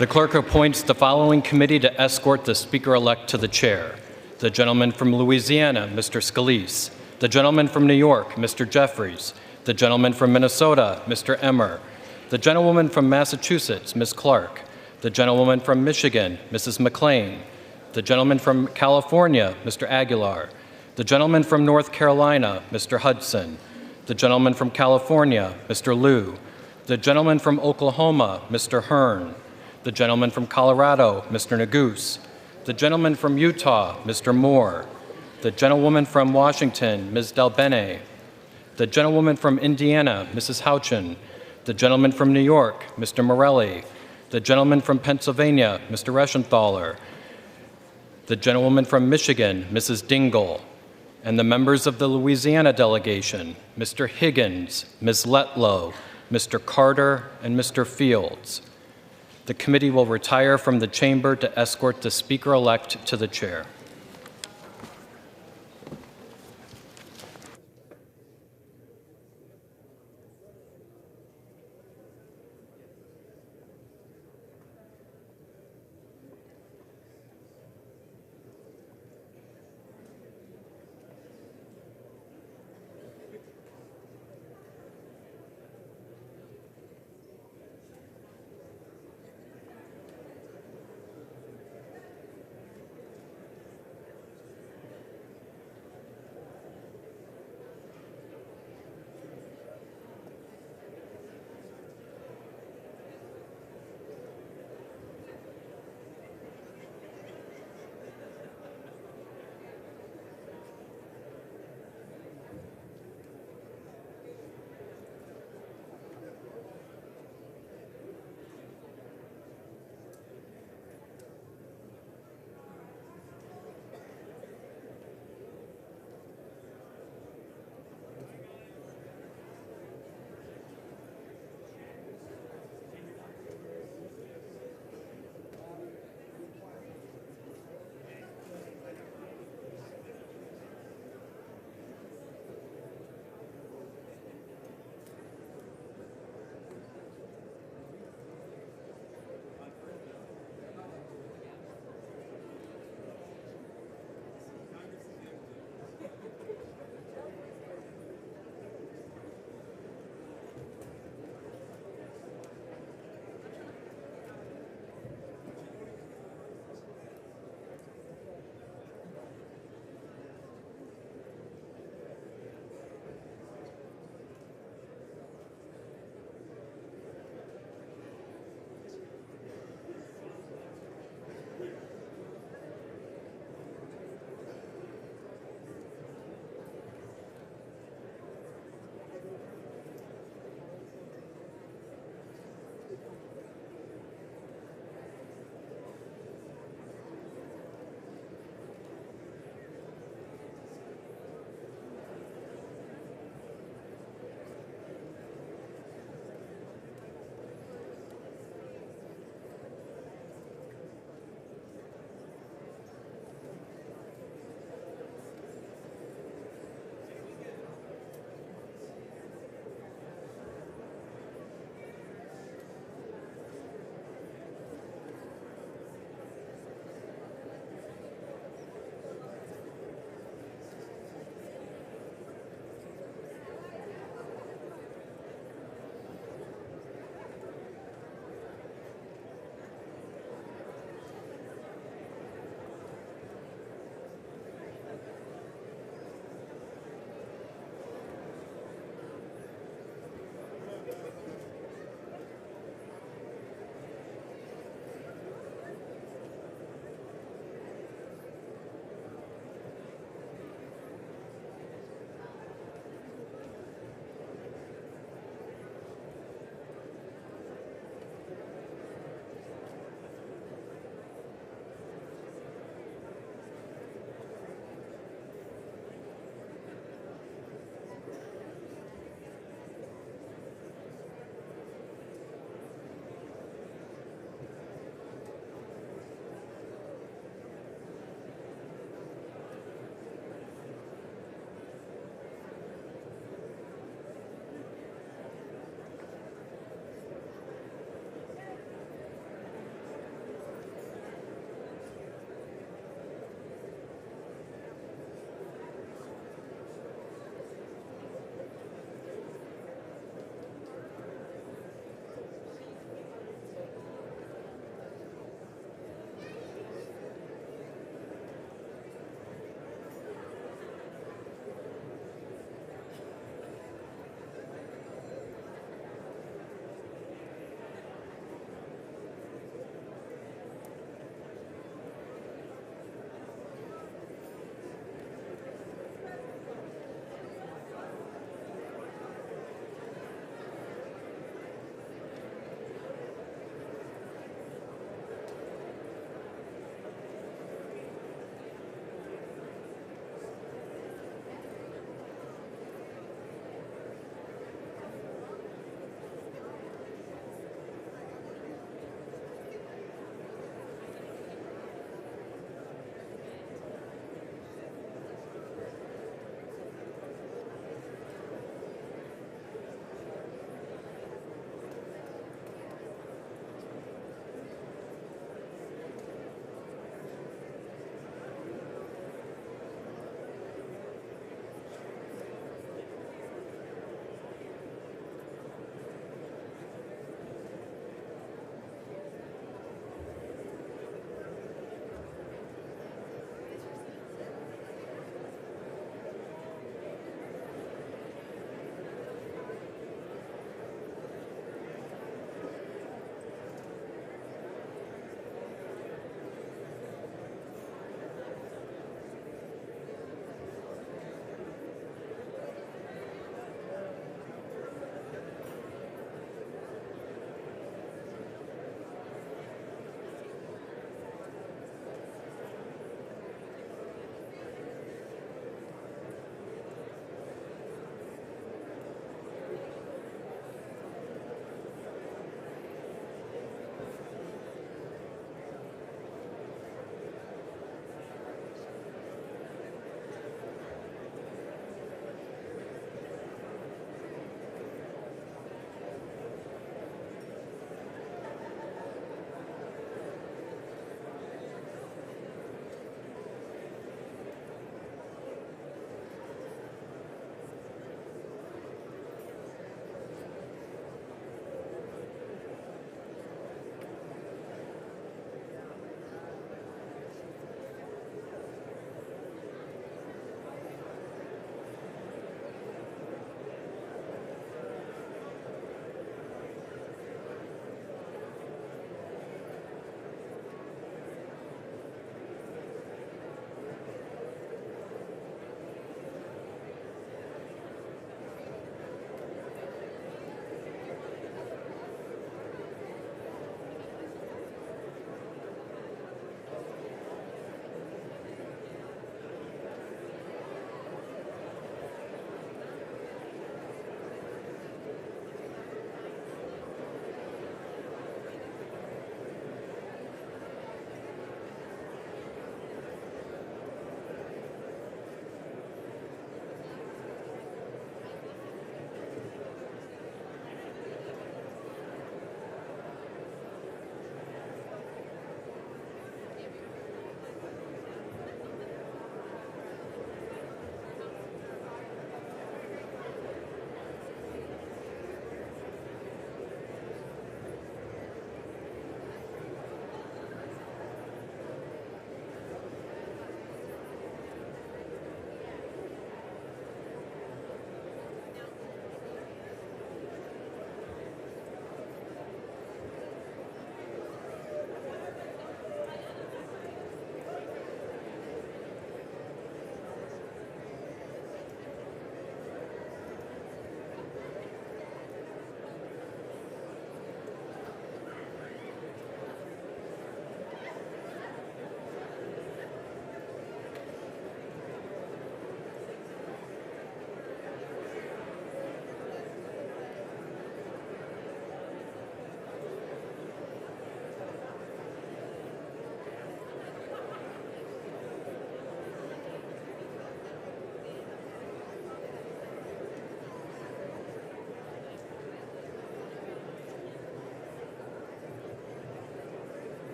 The clerk appoints the following committee to escort the Speaker-elect to the chair. The gentleman from Louisiana, Mr. Scalise. The gentleman from New York, Mr. Jeffries. The gentleman from Minnesota, Mr. Emmer. The gentlewoman from Massachusetts, Ms. Clark. The gentlewoman from Michigan, Mrs. McLean. The gentleman from California, Mr. Aguilar. The gentleman from North Carolina, Mr. Hudson. The gentleman from California, Mr. Liu. The gentleman from Oklahoma, Mr. Hearn. The gentleman from Colorado, Mr. Neguse. The gentleman from Utah, Mr. Moore. The gentlewoman from Washington, Ms. Delbene. The gentlewoman from Indiana, Mrs. Houchin. The gentleman from New York, Mr. Morelli. The gentleman from Pennsylvania, Mr. Reschenthaler. The gentlewoman from Michigan, Mrs. Dingell. And the members of the Louisiana delegation, Mr. Higgins, Ms. Letlow, Mr. Carter, and Mr. Fields. The committee will retire from the chamber to escort the Speaker-elect to the chair.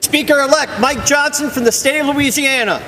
Speaker-elect Mike Johnson from the state of Louisiana.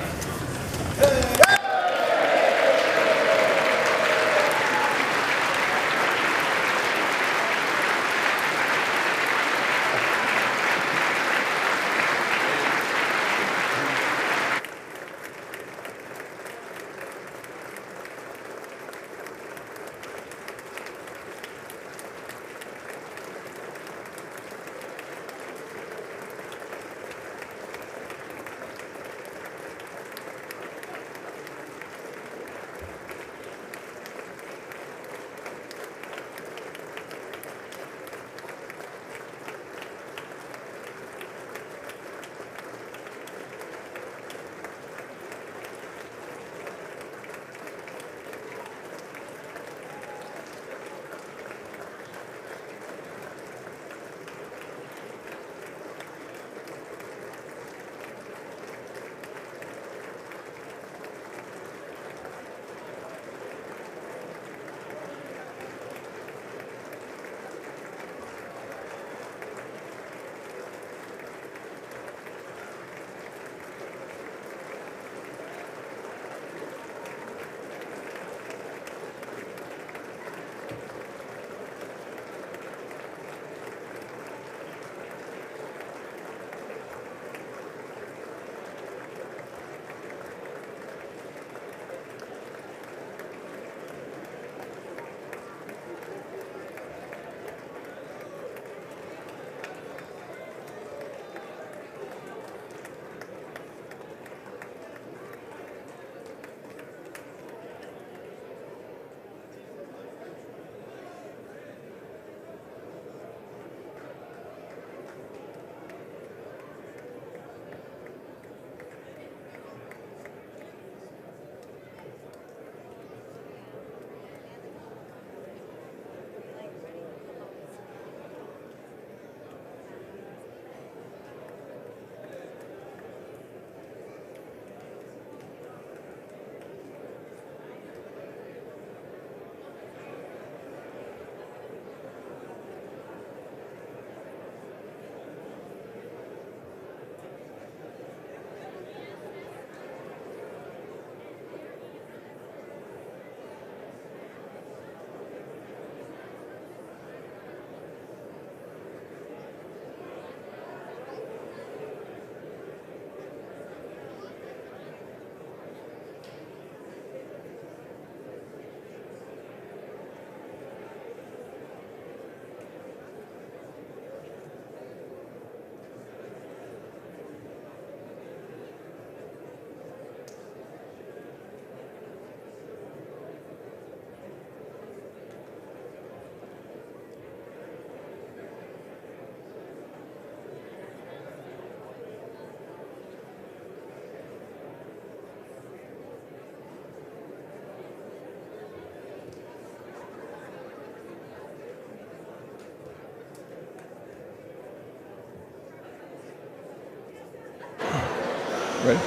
Ready?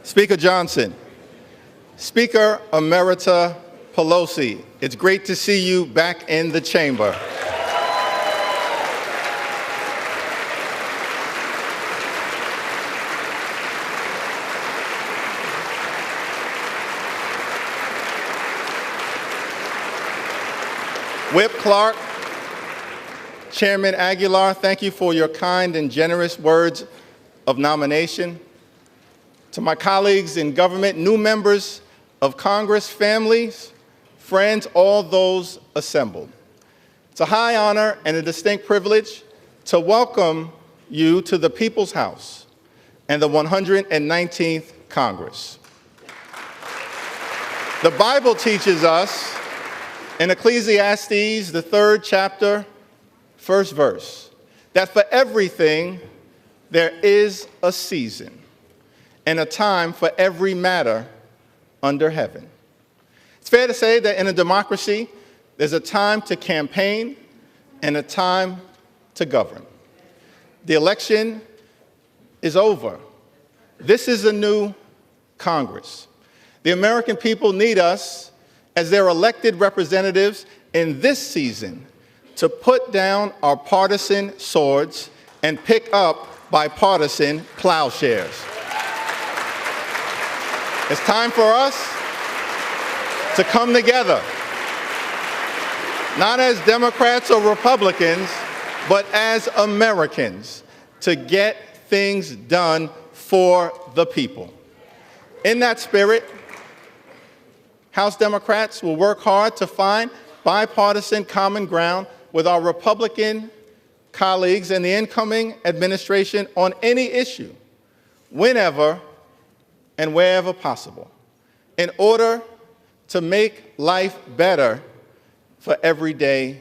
Speaker Johnson, Speaker Emerita Pelosi, it's great to see you back in the chamber. Whip Clark, Chairman Aguilar, thank you for your kind and generous words of nomination. To my colleagues in government, new members of Congress, families, friends, all those assembled. It's a high honor and a distinct privilege to welcome you to the People's House and the 119th Congress. The Bible teaches us in Ecclesiastes, the 3rd chapter, 1st verse, that for everything there is a season and a time for every matter under heaven. It's fair to say that in a democracy, there's a time to campaign and a time to govern. The election is over. This is a new Congress. The American people need us as their elected representatives in this season to put down our partisan swords and pick up bipartisan plowshares. It's time for us to come together, not as Democrats or Republicans, but as Americans, to get things done for the people. In that spirit, House Democrats will work hard to find bipartisan common ground with our Republican colleagues and the incoming administration on any issue, whenever and wherever possible, in order to make life better for everyday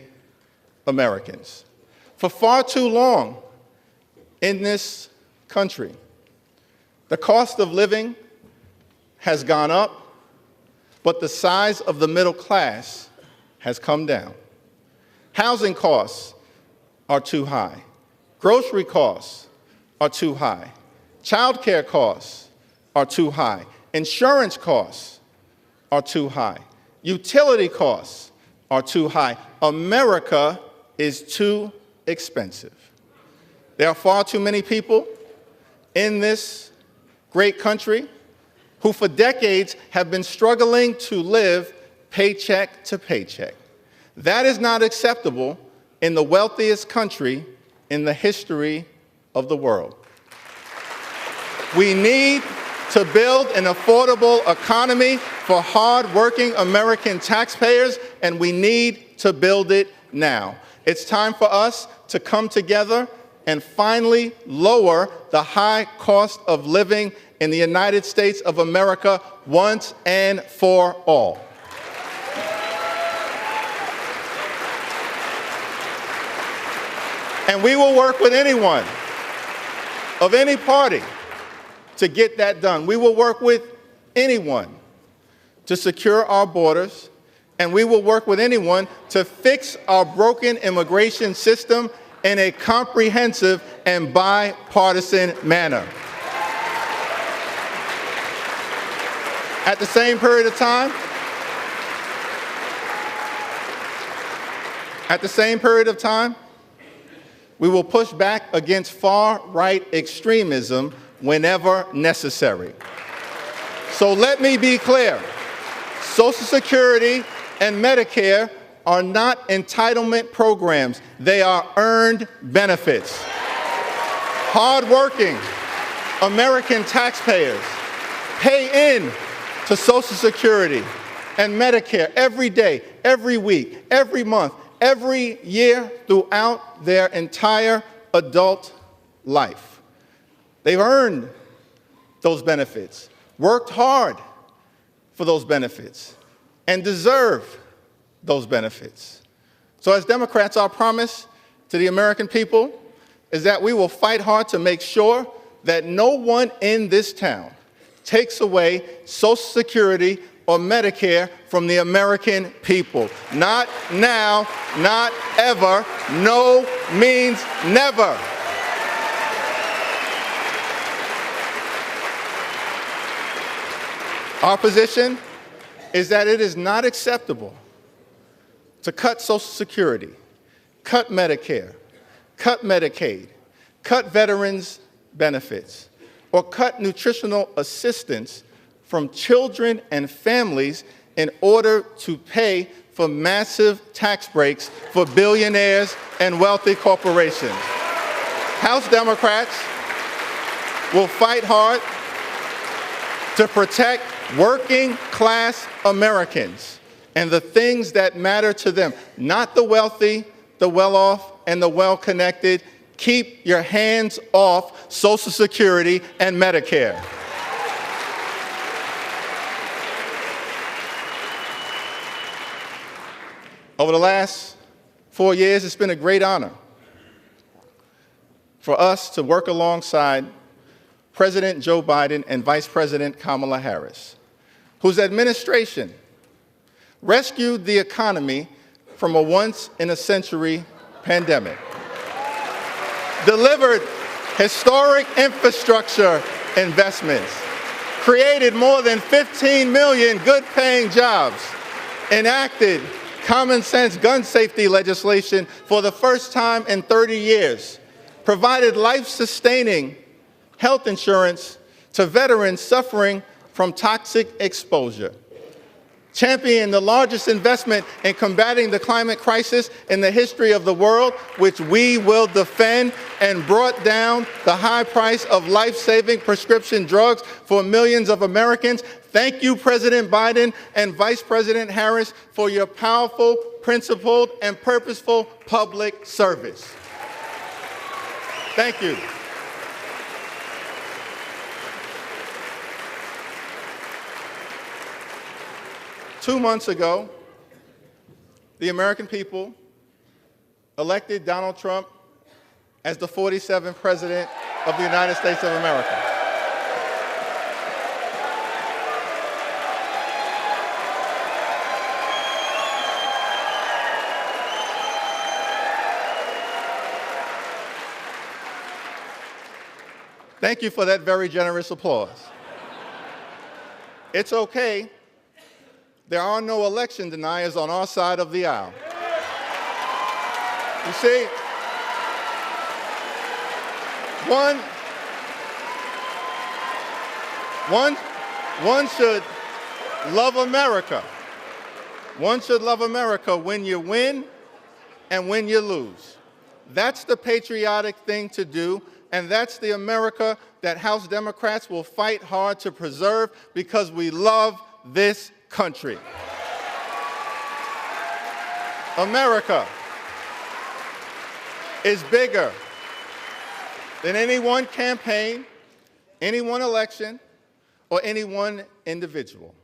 Americans. For far too long in this country, the cost of living has gone up, but the size of the middle class has come down. Housing costs are too high. Grocery costs are too high. Child care costs are too high. Insurance costs are too high. Utility costs are too high. America is too expensive. There are far too many people in this great country who for decades have been struggling to live paycheck to paycheck. That is not acceptable in the wealthiest country in the history of the world. We need to build an affordable economy for hard-working American taxpayers, and we need to build it now. It's time for us to come together and finally lower the high cost of living in the United States of America once and for all. And we will work with anyone of any party to get that done. We will work with anyone to secure our borders, and we will work with anyone to fix our broken immigration system in a comprehensive and bipartisan manner. At the same period of time, we will push back against far-right extremism whenever necessary. So let me be clear. Social Security and Medicare are not entitlement programs. They are earned benefits. Hard-working American taxpayers pay in to Social Security and Medicare every day, every week, every month, every year throughout their entire adult life. They've earned those benefits, worked hard for those benefits, and deserve those benefits. So as Democrats, our promise to the American people is that we will fight hard to make sure that no one in this town takes away Social Security or Medicare from the American people. Not now, not ever. No means never. Our position is that it is not acceptable to cut Social Security, cut Medicare, cut Medicaid, cut veterans' benefits, or cut nutritional assistance from children and families in order to pay for massive tax breaks for billionaires and wealthy corporations. House Democrats will fight hard to protect working-class Americans and the things that matter to them, not the wealthy, the well-off, and the well-connected. Keep your hands off Social Security and Medicare. Over the last 4 years, it's been a great honor for us to work alongside President Joe Biden and Vice President Kamala Harris, whose administration rescued the economy from a once-in-a-century pandemic, delivered historic infrastructure investments, created more than 15 million good-paying jobs, enacted common sense gun safety legislation for the first time in 30 years, provided life-sustaining health insurance to veterans suffering from toxic exposure, championed the largest investment in combating the climate crisis in the history of the world, which we will defend, and brought down the high price of life-saving prescription drugs for millions of Americans. Thank you, President Biden and Vice President Harris, for your powerful, principled, and purposeful public service. Thank you. Two months ago, the American people elected Donald Trump as the 47th President of the United States of America. Thank you for that very generous applause. It's okay. There are no election deniers on our side of the aisle. You see, one should love America. One should love America when you win and when you lose. That's the patriotic thing to do, and that's the America that House Democrats will fight hard to preserve because we love this country. America is bigger than any one campaign, any one election, or any one individual.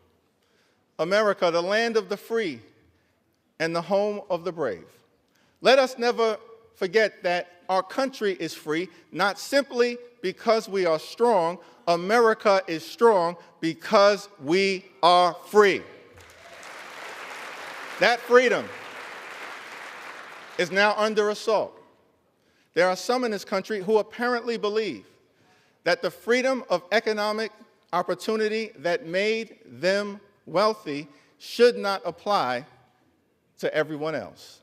America, the land of the free and the home of the brave. Let us never forget that our country is free, not simply because we are strong. America is strong because we are free. That freedom is now under assault. There are some in this country who apparently believe that the freedom of economic opportunity that made them wealthy should not apply to everyone else.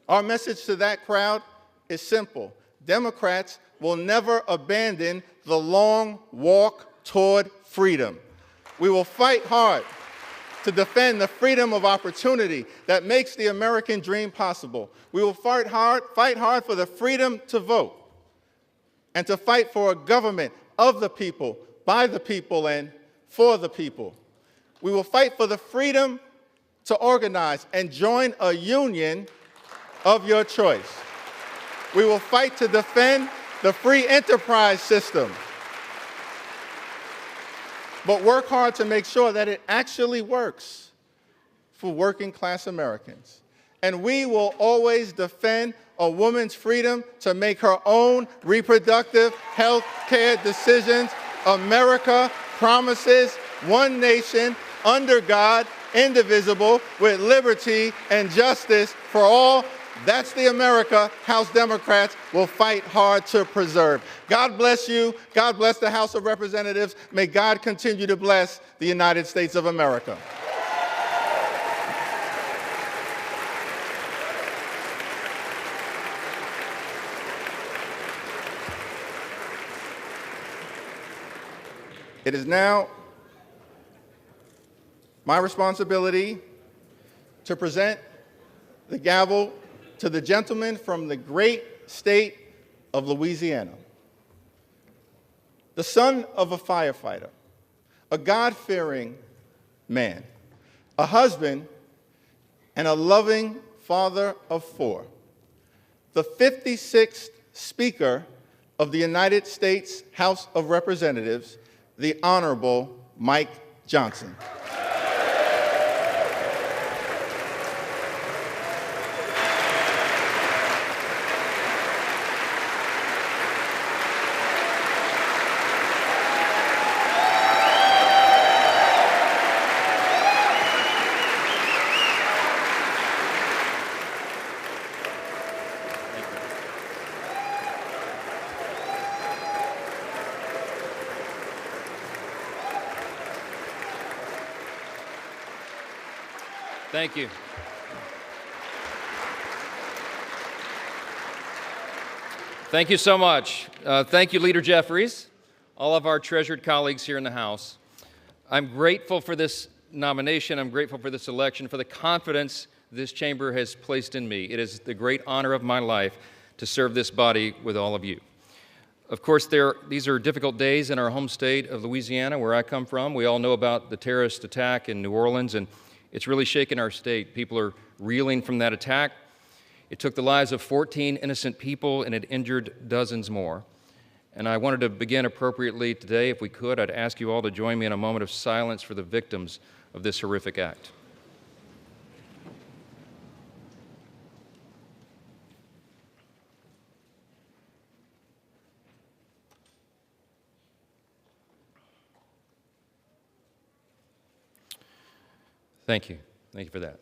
Our message to that crowd is simple. Democrats will never abandon the long walk toward freedom. We will fight hard to defend the freedom of opportunity that makes the American dream possible. We will fight hard for the freedom to vote and to fight for a government of the people, by the people, and for the people. We will fight for the freedom to organize and join a union of your choice. We will fight to defend the free enterprise system, but work hard to make sure that it actually works for working class Americans. And we will always defend a woman's freedom to make her own reproductive health care decisions. America promises one nation under God, indivisible, with liberty and justice for all. That's the America House Democrats will fight hard to preserve. God bless you. God bless the House of Representatives. May God continue to bless the United States of America. It is now my responsibility to present the gavel to the gentleman from the great state of Louisiana, the son of a firefighter, a God-fearing man, a husband, and a loving father of four, the 56th Speaker of the United States House of Representatives, the Honorable Mike Johnson. Thank you. Thank you so much. Thank you, Leader Jeffries, all of our treasured colleagues here in the House. I'm grateful for this nomination. I'm grateful for this election, for the confidence this chamber has placed in me. It is the great honor of my life to serve this body with all of you. Of course, these are difficult days in our home state of Louisiana, where I come from. We all know about the terrorist attack in New Orleans, and it's really shaken our state. People are reeling from that attack. It took the lives of 14 innocent people, and it injured dozens more. And I wanted to begin appropriately today. If we could, I'd ask you all to join me in a moment of silence for the victims of this horrific act. Thank you. Thank you for that.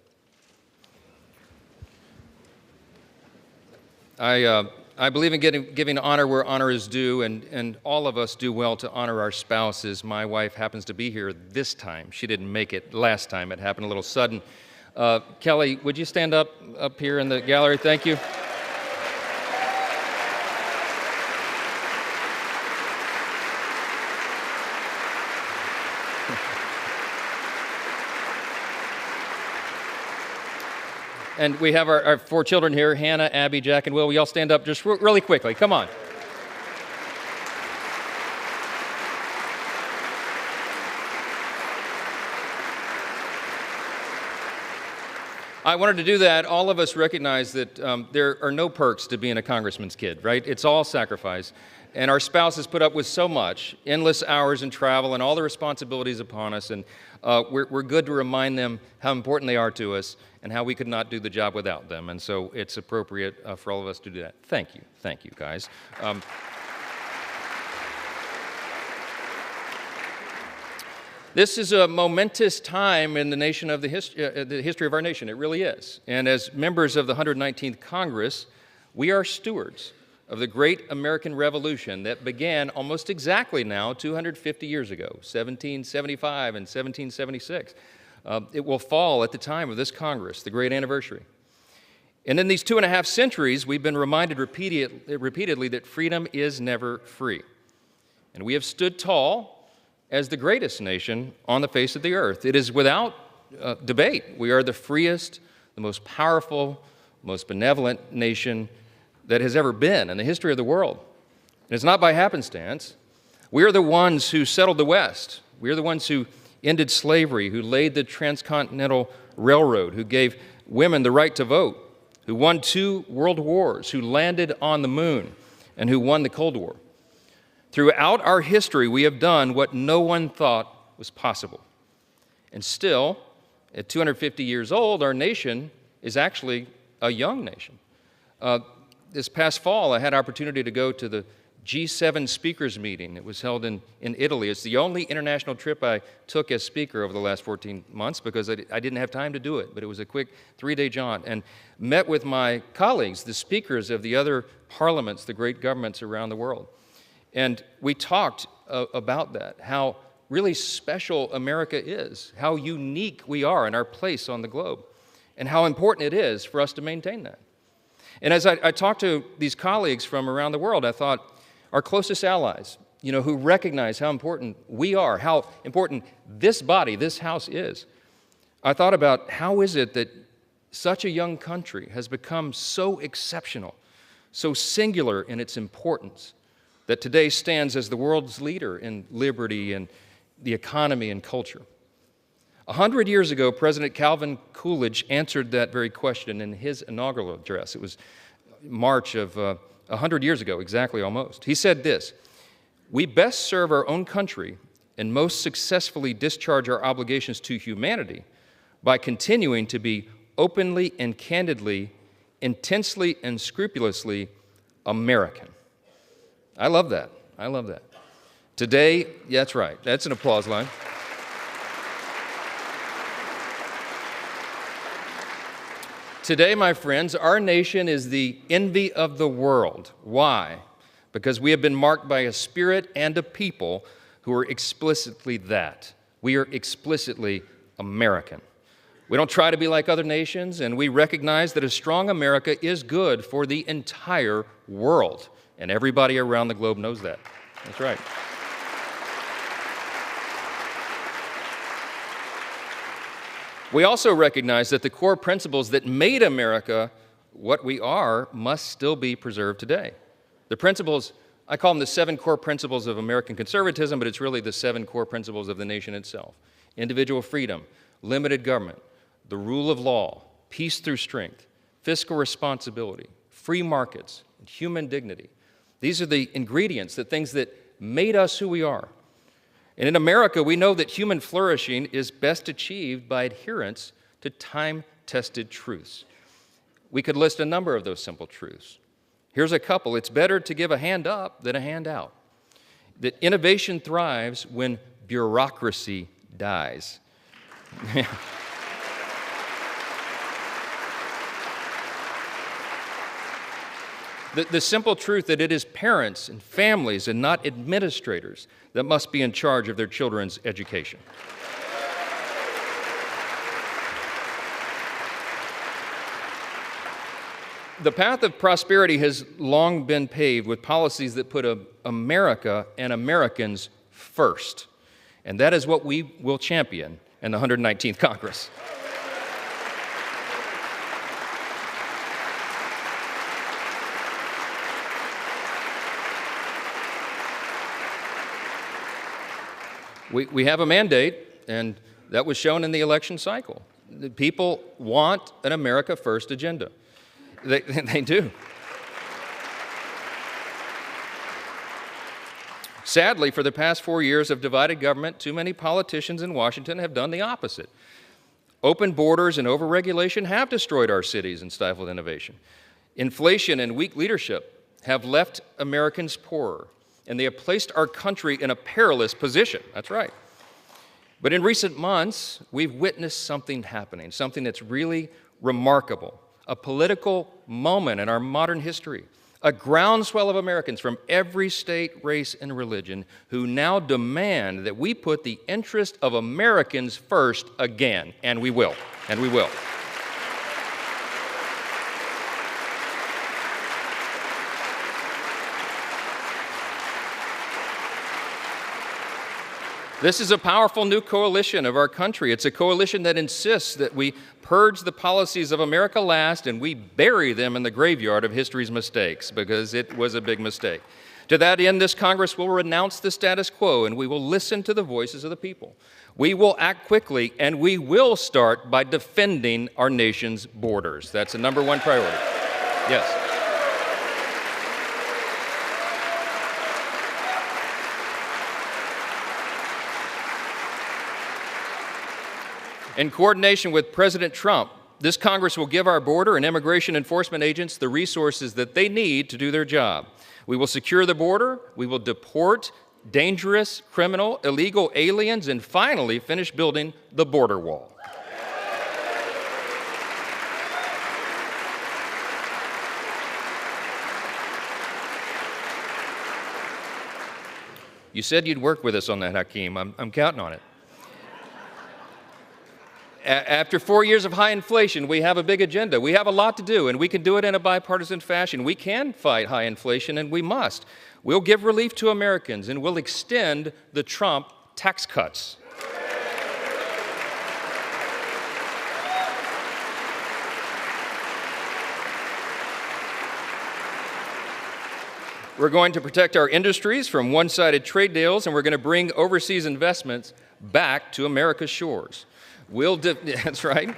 I believe in giving honor where honor is due, and all of us do well to honor our spouses. My wife happens to be here this time. She didn't make it last time. It happened a little sudden. Kelly, would you stand up here in the gallery? Thank you. And we have our 4 children here, Hannah, Abby, Jack, and Will. Will you all stand up just really quickly? Come on. I wanted to do that. All of us recognize that there are no perks to being a congressman's kid, right? It's all sacrifice. And our spouses put up with so much, endless hours in travel and all the responsibilities upon us. And we're good to remind them how important they are to us and how we could not do the job without them. And so it's appropriate for all of us to do that. Thank you. Thank you, guys. This is a momentous time in the nation of the history of our nation. It really is. And as members of the 119th Congress, we are stewards of the great American Revolution that began almost exactly now 250 years ago, 1775 and 1776. It will fall at the time of this Congress, the great anniversary. And in these 2.5 centuries, we've been reminded repeatedly that freedom is never free. And we have stood tall as the greatest nation on the face of the earth. It is without debate. We are the freest, the most powerful, most benevolent nation that has ever been in the history of the world. And it's not by happenstance. We are the ones who settled the West. We are the ones who ended slavery, who laid the transcontinental railroad, who gave women the right to vote, who won 2 world wars, who landed on the moon, and who won the Cold War. Throughout our history, we have done what no one thought was possible. And still, at 250 years old, our nation is actually a young nation. This past fall, I had opportunity to go to the G7 speakers meeting. It was held in Italy. It's the only international trip I took as speaker over the last 14 months because I didn't have time to do it, but it was a quick 3-day jaunt, and met with my colleagues, the speakers of the other parliaments, the great governments around the world. And we talked about that, how really special America is, how unique we are in our place on the globe, and how important it is for us to maintain that. And as I talked to these colleagues from around the world, I thought, our closest allies, who recognize how important we are, how important this body, this House is. I thought about how is it that such a young country has become so exceptional, so singular in its importance, that today stands as the world's leader in liberty and the economy and culture. 100 years ago, President Calvin Coolidge answered that very question in his inaugural address. It was March of 100 years ago, exactly almost. He said this: "We best serve our own country and most successfully discharge our obligations to humanity by continuing to be openly and candidly, intensely and scrupulously American." I love that. I love that. Today, yeah, that's right. That's an applause line. Today, my friends, our nation is the envy of the world. Why? Because we have been marked by a spirit and a people who are explicitly that. We are explicitly American. We don't try to be like other nations, and we recognize that a strong America is good for the entire world And everybody around the globe knows that. That's right. We also recognize that the core principles that made America what we are must still be preserved today. The principles, I call them the 7 core principles of American conservatism, but it's really the 7 core principles of the nation itself. Individual freedom, limited government, the rule of law, peace through strength, fiscal responsibility, free markets, and human dignity. These are the ingredients, the things that made us who we are. And in America, we know that human flourishing is best achieved by adherence to time-tested truths. We could list a number of those simple truths. Here's a couple. It's better to give a hand up than a hand out. That innovation thrives when bureaucracy dies. The simple truth that it is parents and families and not administrators that must be in charge of their children's education. The path of prosperity has long been paved with policies that put America and Americans first. And that is what we will champion in the 119th Congress. We have a mandate, and that was shown in the election cycle. The people want an America First agenda. They do. Sadly, for the past 4 years of divided government, too many politicians in Washington have done the opposite. Open borders and overregulation have destroyed our cities and stifled innovation. Inflation and weak leadership have left Americans poorer, and they have placed our country in a perilous position. That's right. But in recent months, we've witnessed something happening, something that's really remarkable, a political moment in our modern history, a groundswell of Americans from every state, race, and religion who now demand that we put the interest of Americans first again, and we will, and we will. This is a powerful new coalition of our country. It's a coalition that insists that we purge the policies of America last and we bury them in the graveyard of history's mistakes, because it was a big mistake. To that end, this Congress will renounce the status quo and we will listen to the voices of the people. We will act quickly and we will start by defending our nation's borders. That's the number one priority. Yes. In coordination with President Trump, this Congress will give our border and immigration enforcement agents the resources that they need to do their job. We will secure the border, we will deport dangerous, criminal, illegal aliens, and finally finish building the border wall. You said you'd work with us on that, Hakeem. I'm counting on it. After 4 years of high inflation, we have a big agenda. We have a lot to do, and we can do it in a bipartisan fashion. We can fight high inflation, and we must. We'll give relief to Americans, and we'll extend the Trump tax cuts. We're going to protect our industries from one-sided trade deals, and we're going to bring overseas investments back to America's shores. That's right.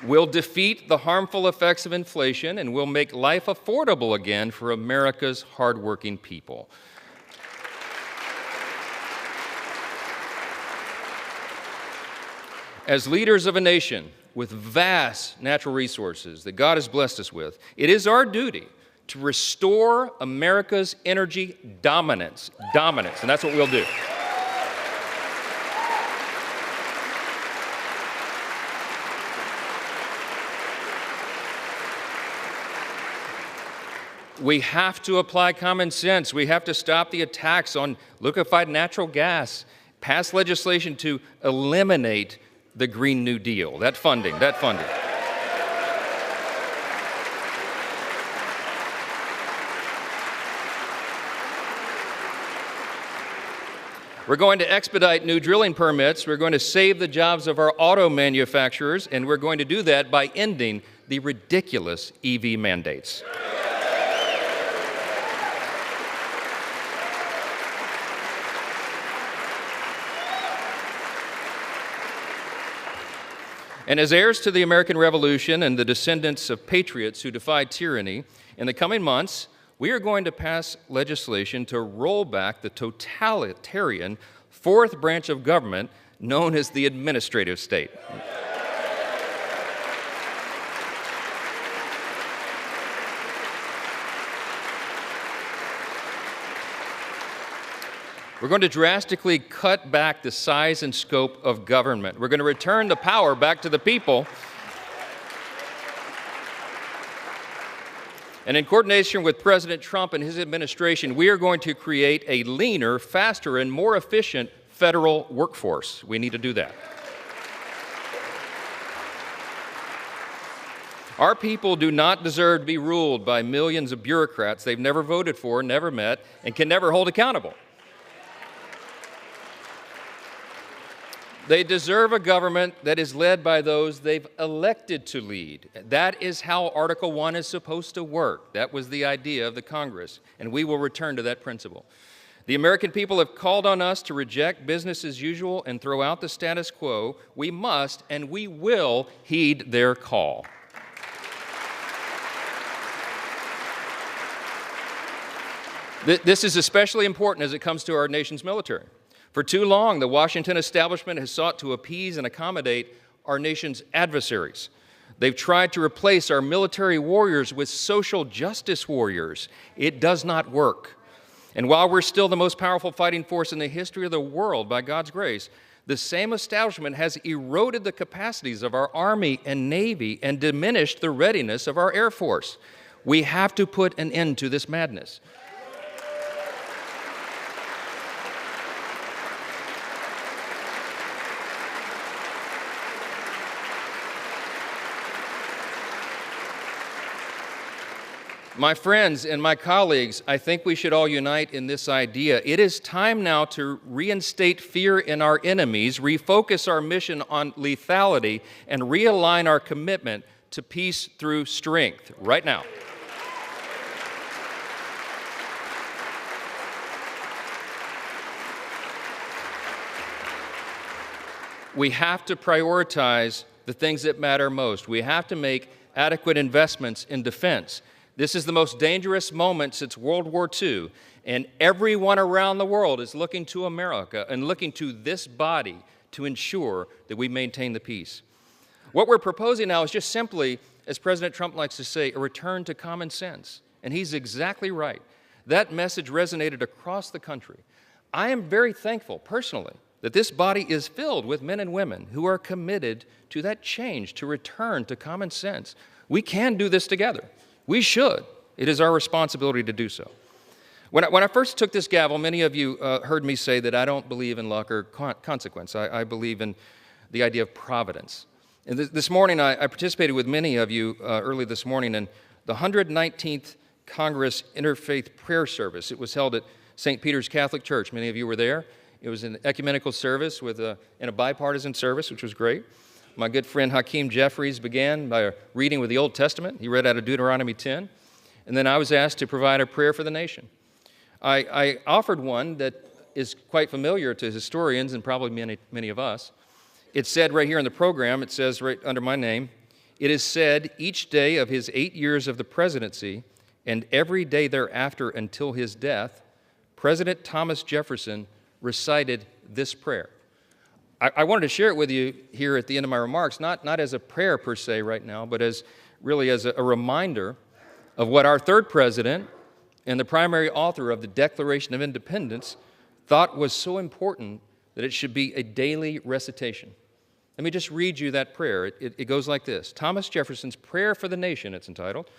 We'll defeat the harmful effects of inflation, and we'll make life affordable again for America's hardworking people. As leaders of a nation with vast natural resources that God has blessed us with, it is our duty to restore America's energy dominance, and that's what we'll do. We have to apply common sense. We have to stop the attacks on liquefied natural gas, pass legislation to eliminate the Green New Deal, that funding. We're going to expedite new drilling permits. We're going to save the jobs of our auto manufacturers, and we're going to do that by ending the ridiculous EV mandates. And as heirs to the American Revolution and the descendants of patriots who defied tyranny, in the coming months, we are going to pass legislation to roll back the totalitarian fourth branch of government known as the administrative state. We're going to drastically cut back the size and scope of government. We're going to return the power back to the people. And in coordination with President Trump and his administration, we are going to create a leaner, faster, and more efficient federal workforce. We need to do that. Our people do not deserve to be ruled by millions of bureaucrats they've never voted for, never met, and can never hold accountable. They deserve a government that is led by those they've elected to lead. That is how Article 1 is supposed to work. That was the idea of the Congress, and we will return to that principle. The American people have called on us to reject business as usual and throw out the status quo. We must and we will heed their call. This is especially important as it comes to our nation's military. For too long, the Washington establishment has sought to appease and accommodate our nation's adversaries. They've tried to replace our military warriors with social justice warriors. It does not work. And while we're still the most powerful fighting force in the history of the world, by God's grace, the same establishment has eroded the capacities of our Army and Navy and diminished the readiness of our Air Force. We have to put an end to this madness. My friends and my colleagues, I think we should all unite in this idea. It is time now to reinstate fear in our enemies, refocus our mission on lethality, and realign our commitment to peace through strength right now. We have to prioritize the things that matter most. We have to make adequate investments in defense. This is the most dangerous moment since World War II, and everyone around the world is looking to America and looking to this body to ensure that we maintain the peace. What we're proposing now is just simply, as President Trump likes to say, a return to common sense. And he's exactly right. That message resonated across the country. I am very thankful, personally, that this body is filled with men and women who are committed to that change, to return to common sense. We can do this together. We should. It is our responsibility to do so. When I first took this gavel, many of you heard me say that I don't believe in luck or consequence. I believe in the idea of providence. And this morning, I participated with many of you early this morning in the 119th Congress Interfaith Prayer Service. It was held at St. Peter's Catholic Church. Many of you were there. It was an ecumenical service and a bipartisan service, which was great. My good friend Hakeem Jeffries began by reading with the Old Testament. He read out of Deuteronomy 10. And then I was asked to provide a prayer for the nation. I offered one that is quite familiar to historians and probably many of us. It said right here in the program, it says right under my name, "It is said each day of his 8 years of the presidency and every day thereafter until his death, President Thomas Jefferson recited this prayer." I wanted to share it with you here at the end of my remarks, not as a prayer per se right now, but as a reminder of what our third president and the primary author of the Declaration of Independence thought was so important that it should be a daily recitation. Let me just read you that prayer. It goes like this. Thomas Jefferson's Prayer for the Nation, it's entitled.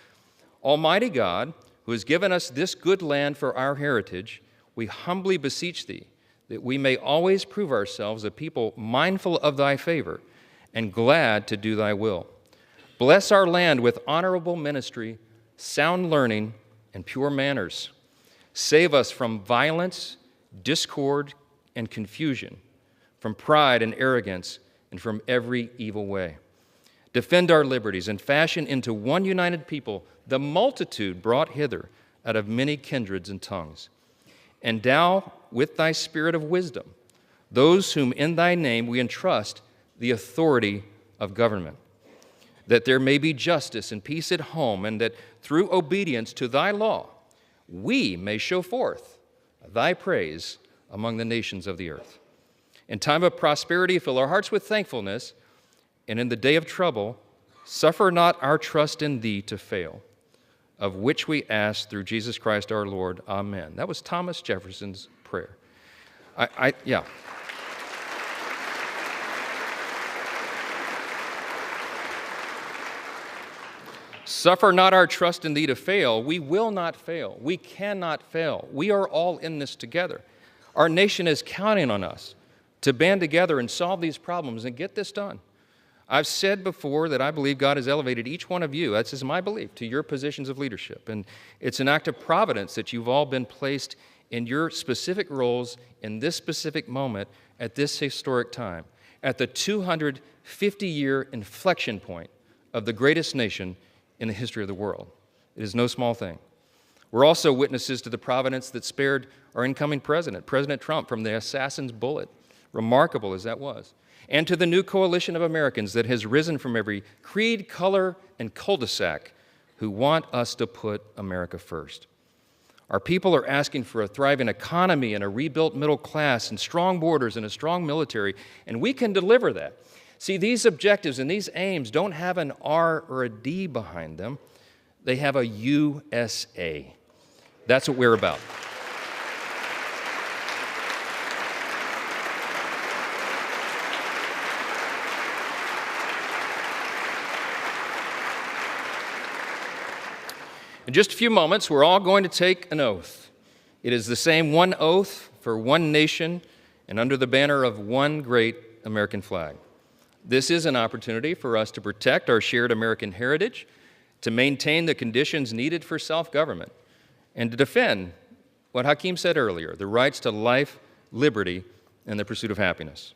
"Almighty God, who has given us this good land for our heritage, we humbly beseech thee that we may always prove ourselves a people mindful of thy favor and glad to do thy will. Bless our land with honorable ministry, sound learning, and pure manners. Save us from violence, discord, and confusion, from pride and arrogance, and from every evil way. Defend our liberties and fashion into one united people the multitude brought hither out of many kindreds and tongues. Endow with thy spirit of wisdom those whom in thy name we entrust the authority of government, that there may be justice and peace at home, and that through obedience to thy law we may show forth thy praise among the nations of the earth. In time of prosperity, fill our hearts with thankfulness, and in the day of trouble, suffer not our trust in thee to fail, of which we ask through Jesus Christ our Lord. Amen. That was Thomas Jefferson's prayer. Yeah. Suffer not our trust in thee to fail. We will not fail. We cannot fail. We are all in this together. Our nation is counting on us to band together and solve these problems and get this done. I've said before that I believe God has elevated each one of you, that's just my belief, to your positions of leadership. And it's an act of providence that you've all been placed in your specific roles in this specific moment at this historic time, at the 250-year inflection point of the greatest nation in the history of the world. It is no small thing. We're also witnesses to the providence that spared our incoming president, President Trump, from the assassin's bullet, remarkable as that was, and to the new coalition of Americans that has risen from every creed, color, and cul-de-sac who want us to put America first. Our people are asking for a thriving economy and a rebuilt middle class and strong borders and a strong military, and we can deliver that. See, these objectives and these aims don't have an R or a D behind them. They have a USA. That's what we're about. In just a few moments, we're all going to take an oath. It is the same one oath for one nation and under the banner of one great American flag. This is an opportunity for us to protect our shared American heritage, to maintain the conditions needed for self-government, and to defend what Hakeem said earlier, the rights to life, liberty, and the pursuit of happiness.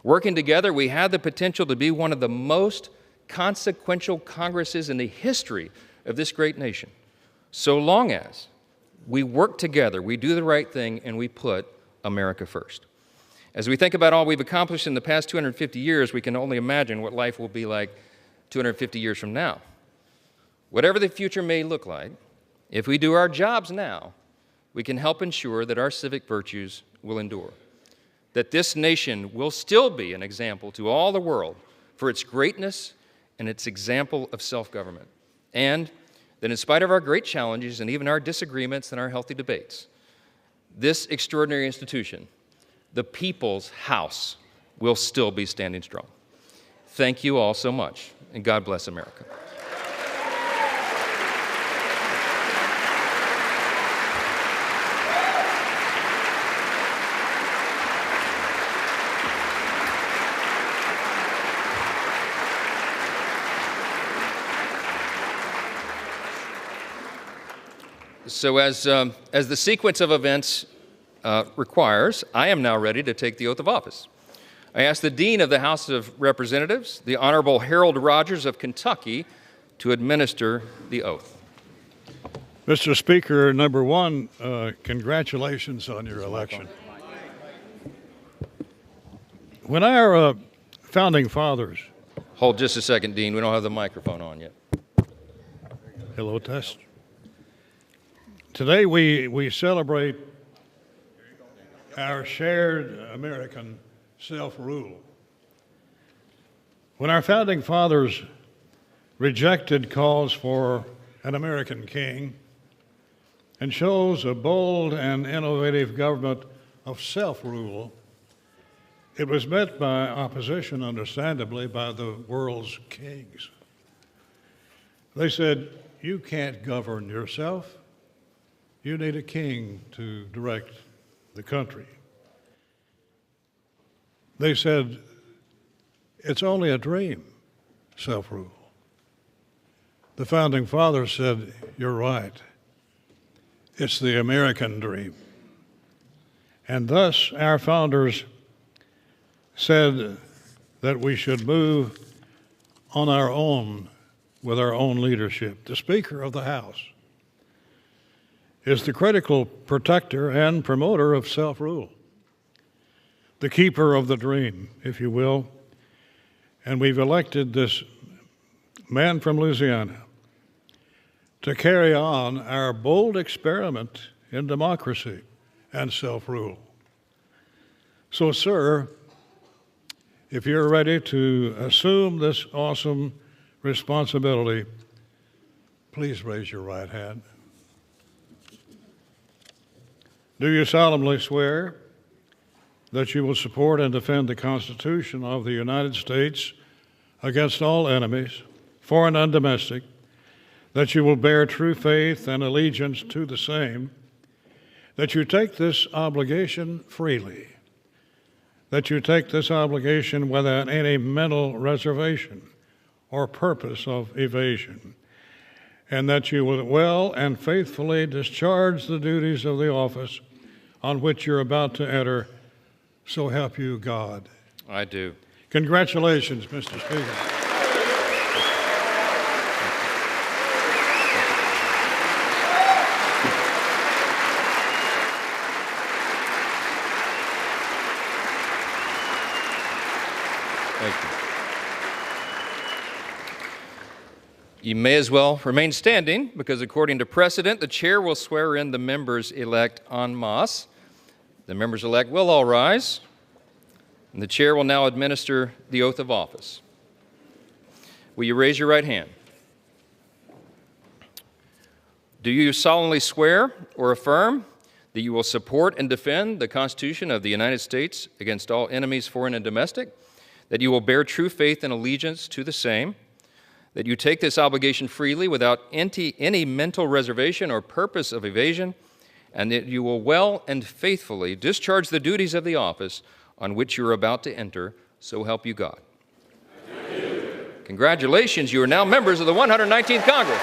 Working together, we have the potential to be one of the most consequential Congresses in the history of this great nation, so long as we work together, we do the right thing, and we put America first. As we think about all we've accomplished in the past 250 years, we can only imagine what life will be like 250 years from now. Whatever the future may look like, if we do our jobs now, we can help ensure that our civic virtues will endure, that this nation will still be an example to all the world for its greatness and its example of self-government, and that in spite of our great challenges and even our disagreements and our healthy debates, this extraordinary institution, the People's House, will still be standing strong. Thank you all so much, and God bless America. So as the sequence of events requires, I am now ready to take the oath of office. I ask the Dean of the House of Representatives, the Honorable Harold Rogers of Kentucky, to administer the oath. Mr. Speaker, number one, congratulations on your election. When our founding fathers... Hold just a second, Dean. We don't have the microphone on yet. Hello, test. Today we celebrate our shared American self-rule. When our founding fathers rejected calls for an American king and chose a bold and innovative government of self-rule, it was met by opposition, understandably, by the world's kings. They said, "You can't govern yourself. You need a king to direct the country." They said, "It's only a dream, self-rule." The founding fathers said, "You're right. It's the American dream." And thus our founders said that we should move on our own with our own leadership. The Speaker of the House is the critical protector and promoter of self-rule, the keeper of the dream, if you will. And we've elected this man from Louisiana to carry on our bold experiment in democracy and self-rule. So, sir, if you're ready to assume this awesome responsibility, please raise your right hand. Do you solemnly swear that you will support and defend the Constitution of the United States against all enemies, foreign and domestic, that you will bear true faith and allegiance to the same, that you take this obligation freely, that you take this obligation without any mental reservation or purpose of evasion, and that you will well and faithfully discharge the duties of the office on which you're about to enter, so help you God. I do. Congratulations, Mr. Speaker. Thank you. You may as well remain standing because according to precedent, the chair will swear in the members-elect en masse. The members-elect will all rise, and the chair will now administer the oath of office. Will you raise your right hand? Do you solemnly swear or affirm that you will support and defend the Constitution of the United States against all enemies, foreign and domestic, that you will bear true faith and allegiance to the same, that you take this obligation freely without any mental reservation or purpose of evasion, and that you will well and faithfully discharge the duties of the office on which you're about to enter, so help you God. Congratulations, you are now members of the 119th Congress.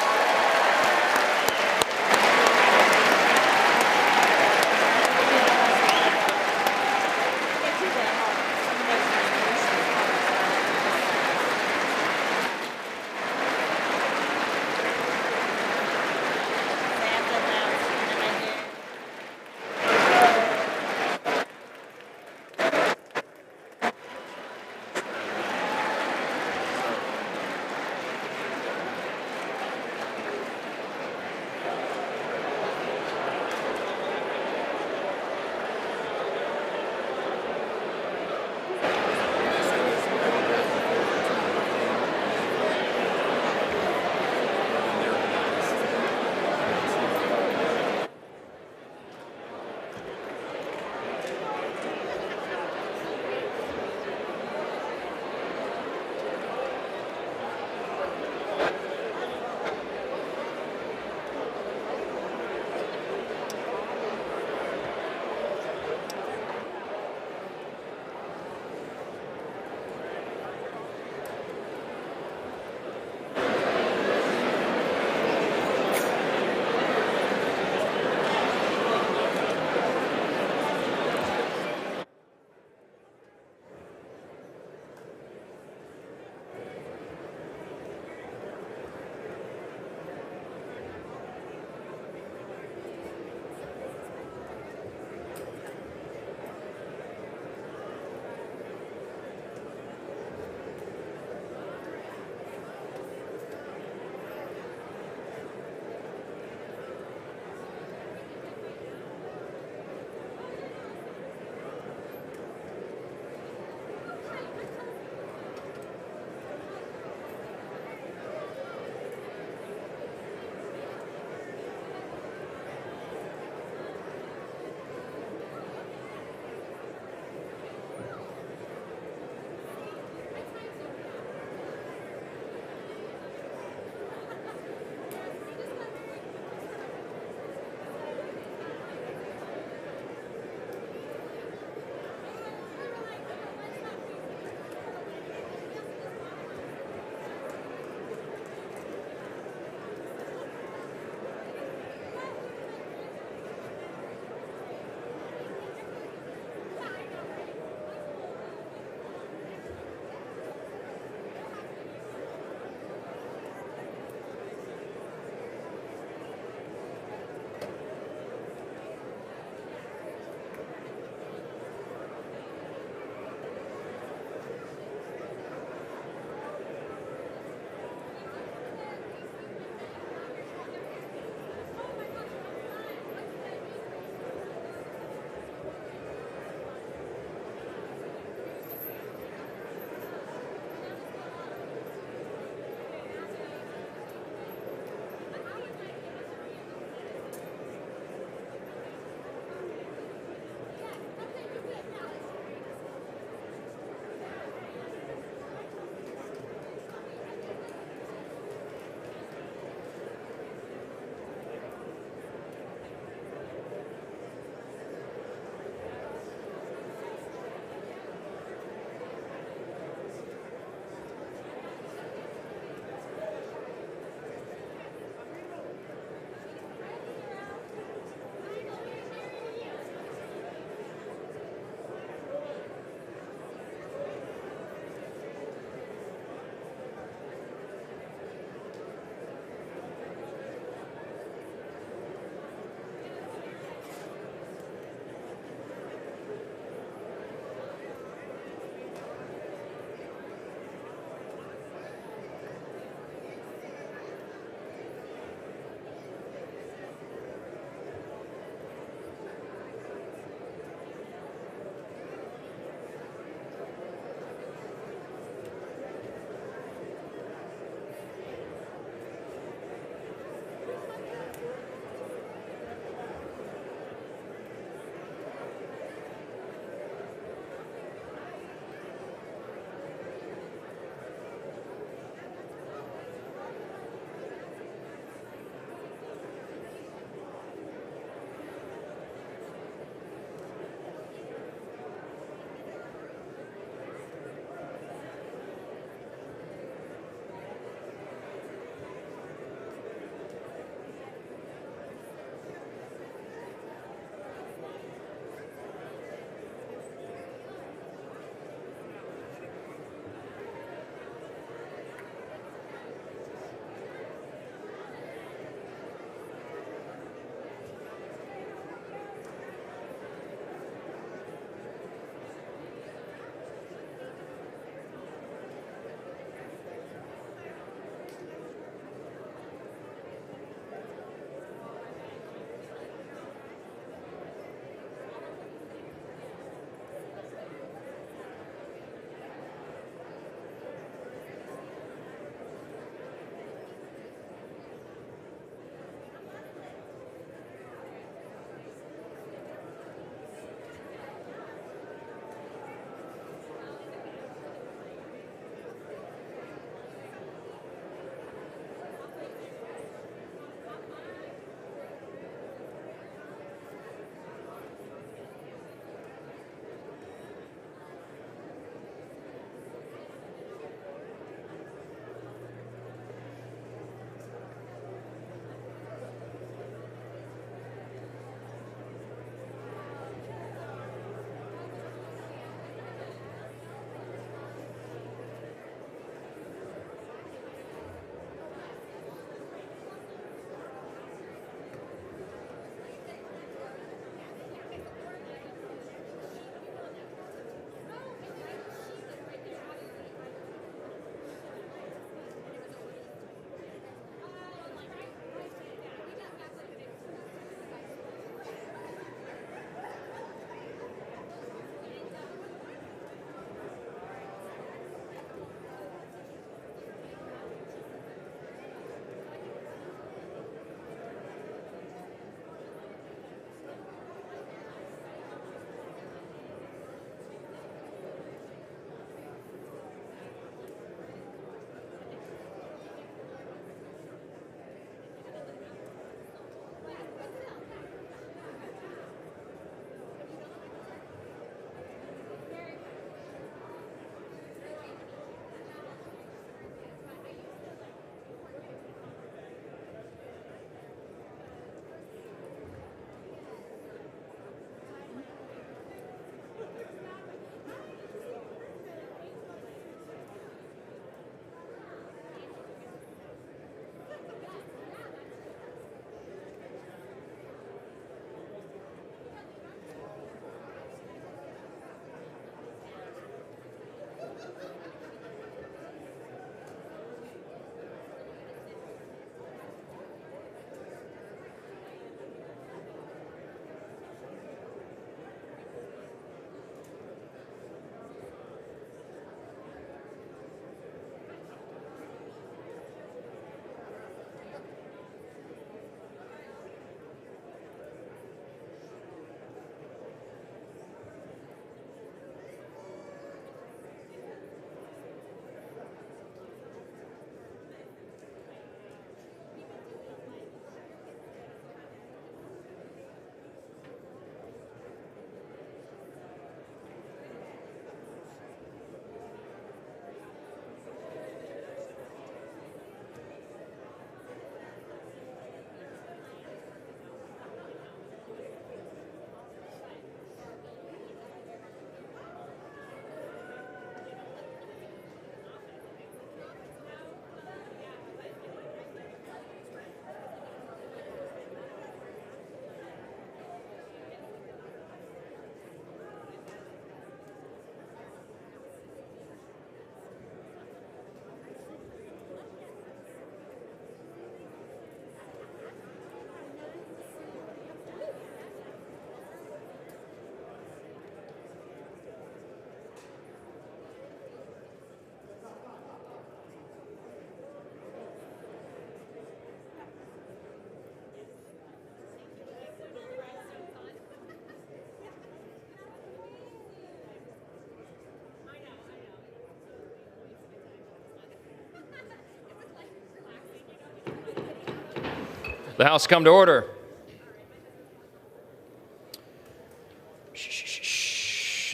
The House come to order.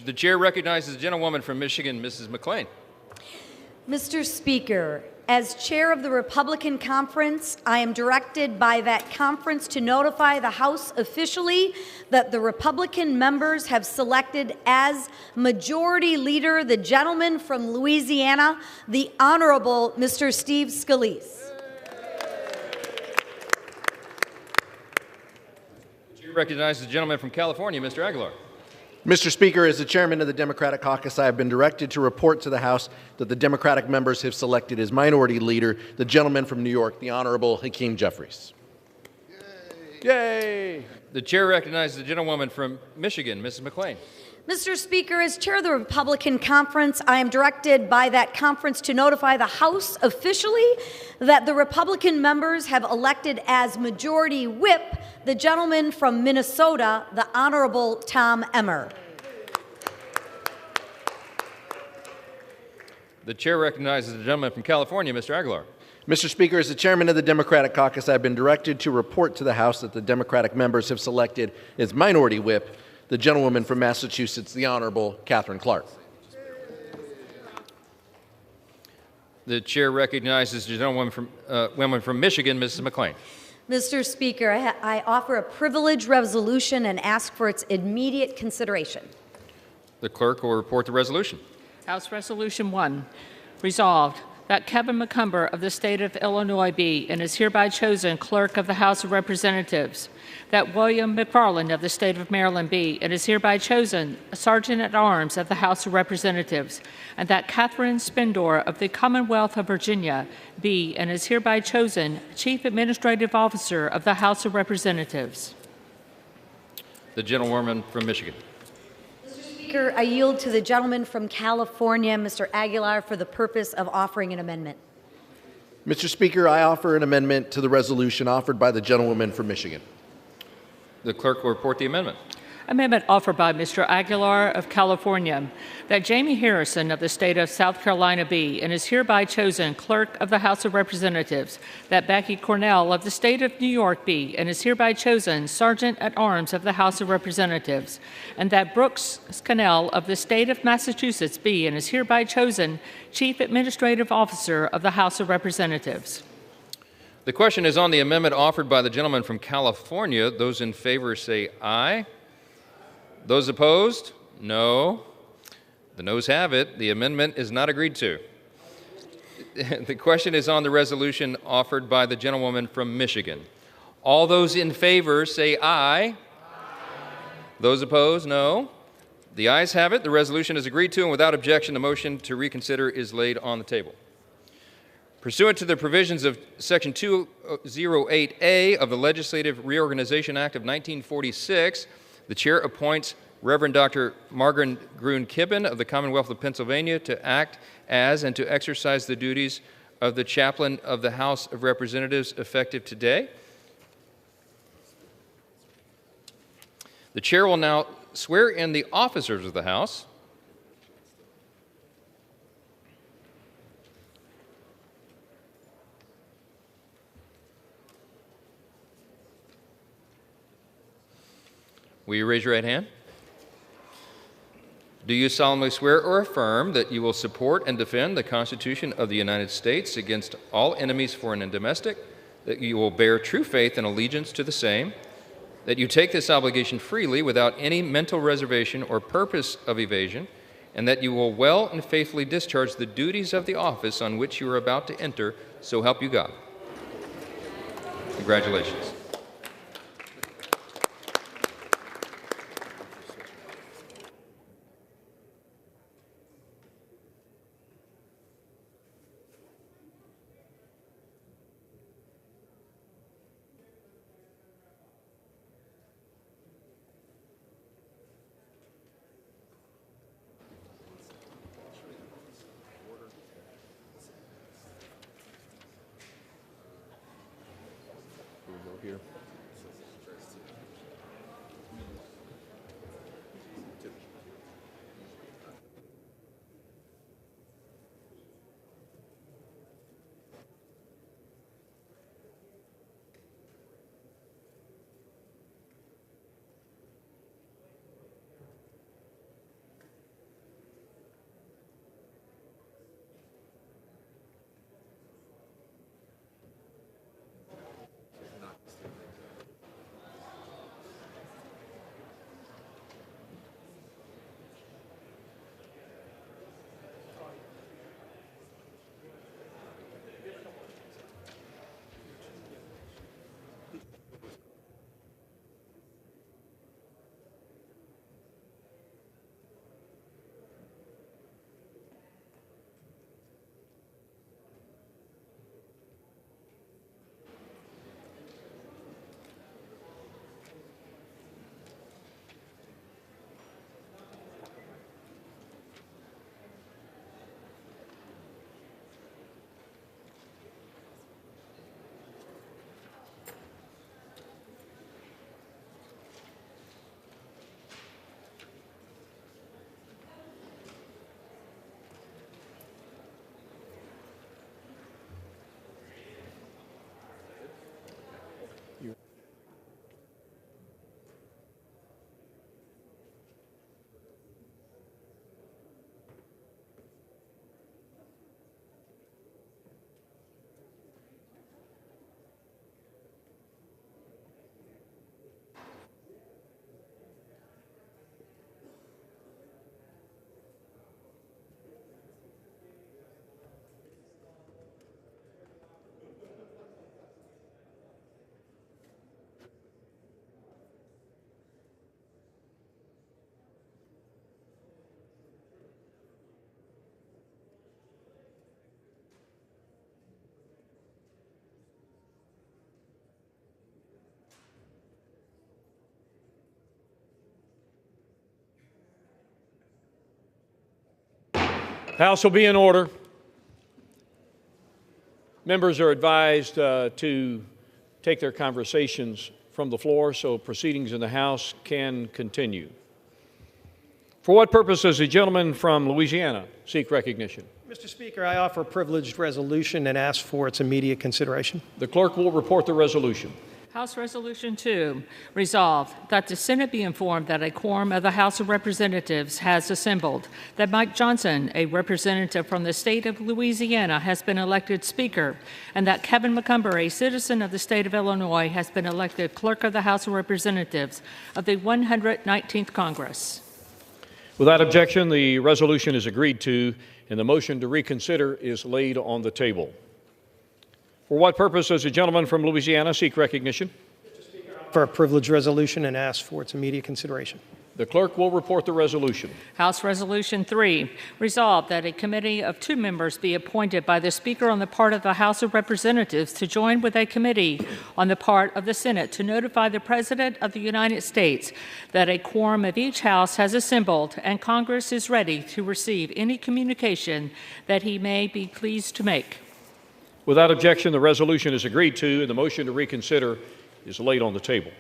The chair recognizes the gentlewoman from Michigan, Mrs. McClain. Mr. Speaker, as chair of the Republican Conference, I am directed by that conference to notify the House officially that the Republican members have selected as Majority Leader the gentleman from Louisiana, the Honorable Mr. Steve Scalise. The chair recognizes the gentleman from California, Mr. Aguilar. Mr. Speaker, as the chairman of the Democratic Caucus, I have been directed to report to the House that the Democratic members have selected as Minority Leader the gentleman from New York, the Honorable Hakeem Jeffries. Yay! The chair recognizes the gentlewoman from Michigan, Mrs. McClain. Mr. Speaker, as chair of the Republican Conference, I am directed by that conference to notify the House officially that the Republican members have elected as Majority Whip the gentleman from Minnesota, the Honorable Tom Emmer. The chair recognizes the gentleman from California, Mr. Aguilar. Mr. Speaker, as the chairman of the Democratic Caucus, I have been directed to report to the House that the Democratic members have selected as Minority Whip the gentlewoman from Massachusetts, the Honorable Catherine Clark. The chair recognizes the gentlewoman from Michigan, Mrs. McClain. Mr. Speaker, I offer a privilege resolution and ask for its immediate consideration. The clerk will report the resolution. House Resolution 1, resolved that Kevin McCumber of the state of Illinois be and is hereby chosen Clerk of the House of Representatives, that William McFarland of the state of Maryland be and is hereby chosen Sergeant at Arms of the House of Representatives, and that Catherine Spindor of the Commonwealth of Virginia be and is hereby chosen Chief Administrative Officer of the House of Representatives. The gentlewoman from Michigan. Speaker, I yield to the gentleman from California, Mr. Aguilar, for the purpose of offering an amendment. Mr. Speaker, I offer an amendment to the resolution offered by the gentlewoman from Michigan. The clerk will report the amendment. Amendment offered by Mr. Aguilar of California, that Jamie Harrison of the state of South Carolina be and is hereby chosen Clerk of the House of Representatives, that Becky Cornell of the state of New York be and is hereby chosen Sergeant at Arms of the House of Representatives, and that Brooks Scannell of the state of Massachusetts be and is hereby chosen Chief Administrative Officer of the House of Representatives. The question is on the amendment offered by the gentleman from California. Those in favor say aye. Those opposed? No. The noes have it. The amendment is not agreed to. The question is on the resolution offered by the gentlewoman from Michigan. All those in favor say aye. Aye. Those opposed? No. The ayes have it. The resolution is agreed to, and without objection, the motion to reconsider is laid on the table. Pursuant to the provisions of Section 208A of the Legislative Reorganization Act of 1946, the chair appoints Reverend Dr. Margaret Gruen Kibben of the Commonwealth of Pennsylvania to act as and to exercise the duties of the chaplain of the House of Representatives effective today. The chair will now swear in the officers of the House. Will you raise your right hand? Do you solemnly swear or affirm that you will support and defend the Constitution of the United States against all enemies, foreign and domestic, that you will bear true faith and allegiance to the same, that you take this obligation freely without any mental reservation or purpose of evasion, and that you will well and faithfully discharge the duties of the office on which you are about to enter, so help you God? Congratulations. Here. House will be in order. Members are advised to take their conversations from the floor so proceedings in the House can continue. For what purpose does the gentleman from Louisiana seek recognition? Mr. Speaker, I offer a privileged resolution and ask for its immediate consideration. The clerk will report the resolution. House Resolution 2, resolved that the Senate be informed that a quorum of the House of Representatives has assembled, that Mike Johnson, a representative from the state of Louisiana, has been elected Speaker, and that Kevin McCumber, a citizen of the state of Illinois, has been elected Clerk of the House of Representatives of the 119th Congress. Without objection, the resolution is agreed to, and the motion to reconsider is laid on the table. For what purpose does the gentleman from Louisiana seek recognition? For a privileged resolution and ask for its immediate consideration. The clerk will report the resolution. House Resolution 3, resolved that a committee of 2 members be appointed by the Speaker on the part of the House of Representatives to join with a committee on the part of the Senate to notify the President of the United States that a quorum of each House has assembled and Congress is ready to receive any communication that he may be pleased to make. Without objection, the resolution is agreed to, and the motion to reconsider is laid on the table.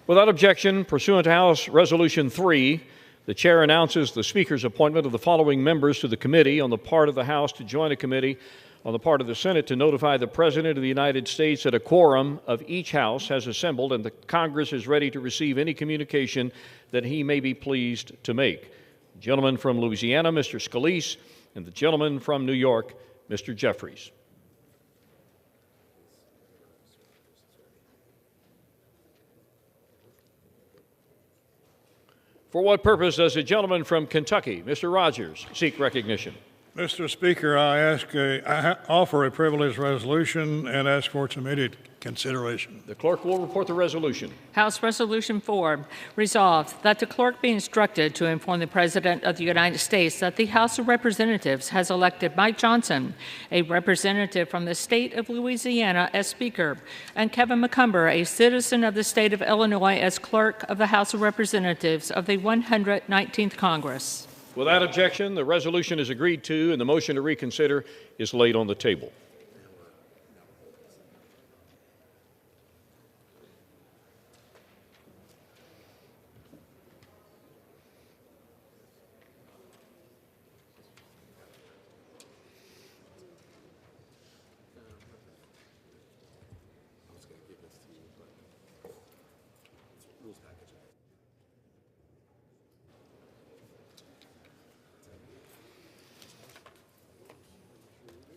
Without objection, pursuant to House Resolution 3, the Chair announces the Speaker's appointment of the following members to the committee on the part of the House to join a committee on the part of the Senate to notify the President of the United States that a quorum of each House has assembled and the Congress is ready to receive any communication that he may be pleased to make. The gentleman from Louisiana, Mr. Scalise, and the gentleman from New York, Mr. Jeffries. For what purpose does the gentleman from Kentucky, Mr. Rogers, seek recognition? Mr. Speaker, I offer a privileged resolution and ask for its immediate consideration. The clerk will report the resolution. House Resolution 4, resolved that the clerk be instructed to inform the President of the United States that the House of Representatives has elected Mike Johnson, a representative from the state of Louisiana, as Speaker, and Kevin McCumber, a citizen of the state of Illinois, as Clerk of the House of Representatives of the 119th Congress. Without objection, the resolution is agreed to, and the motion to reconsider is laid on the table.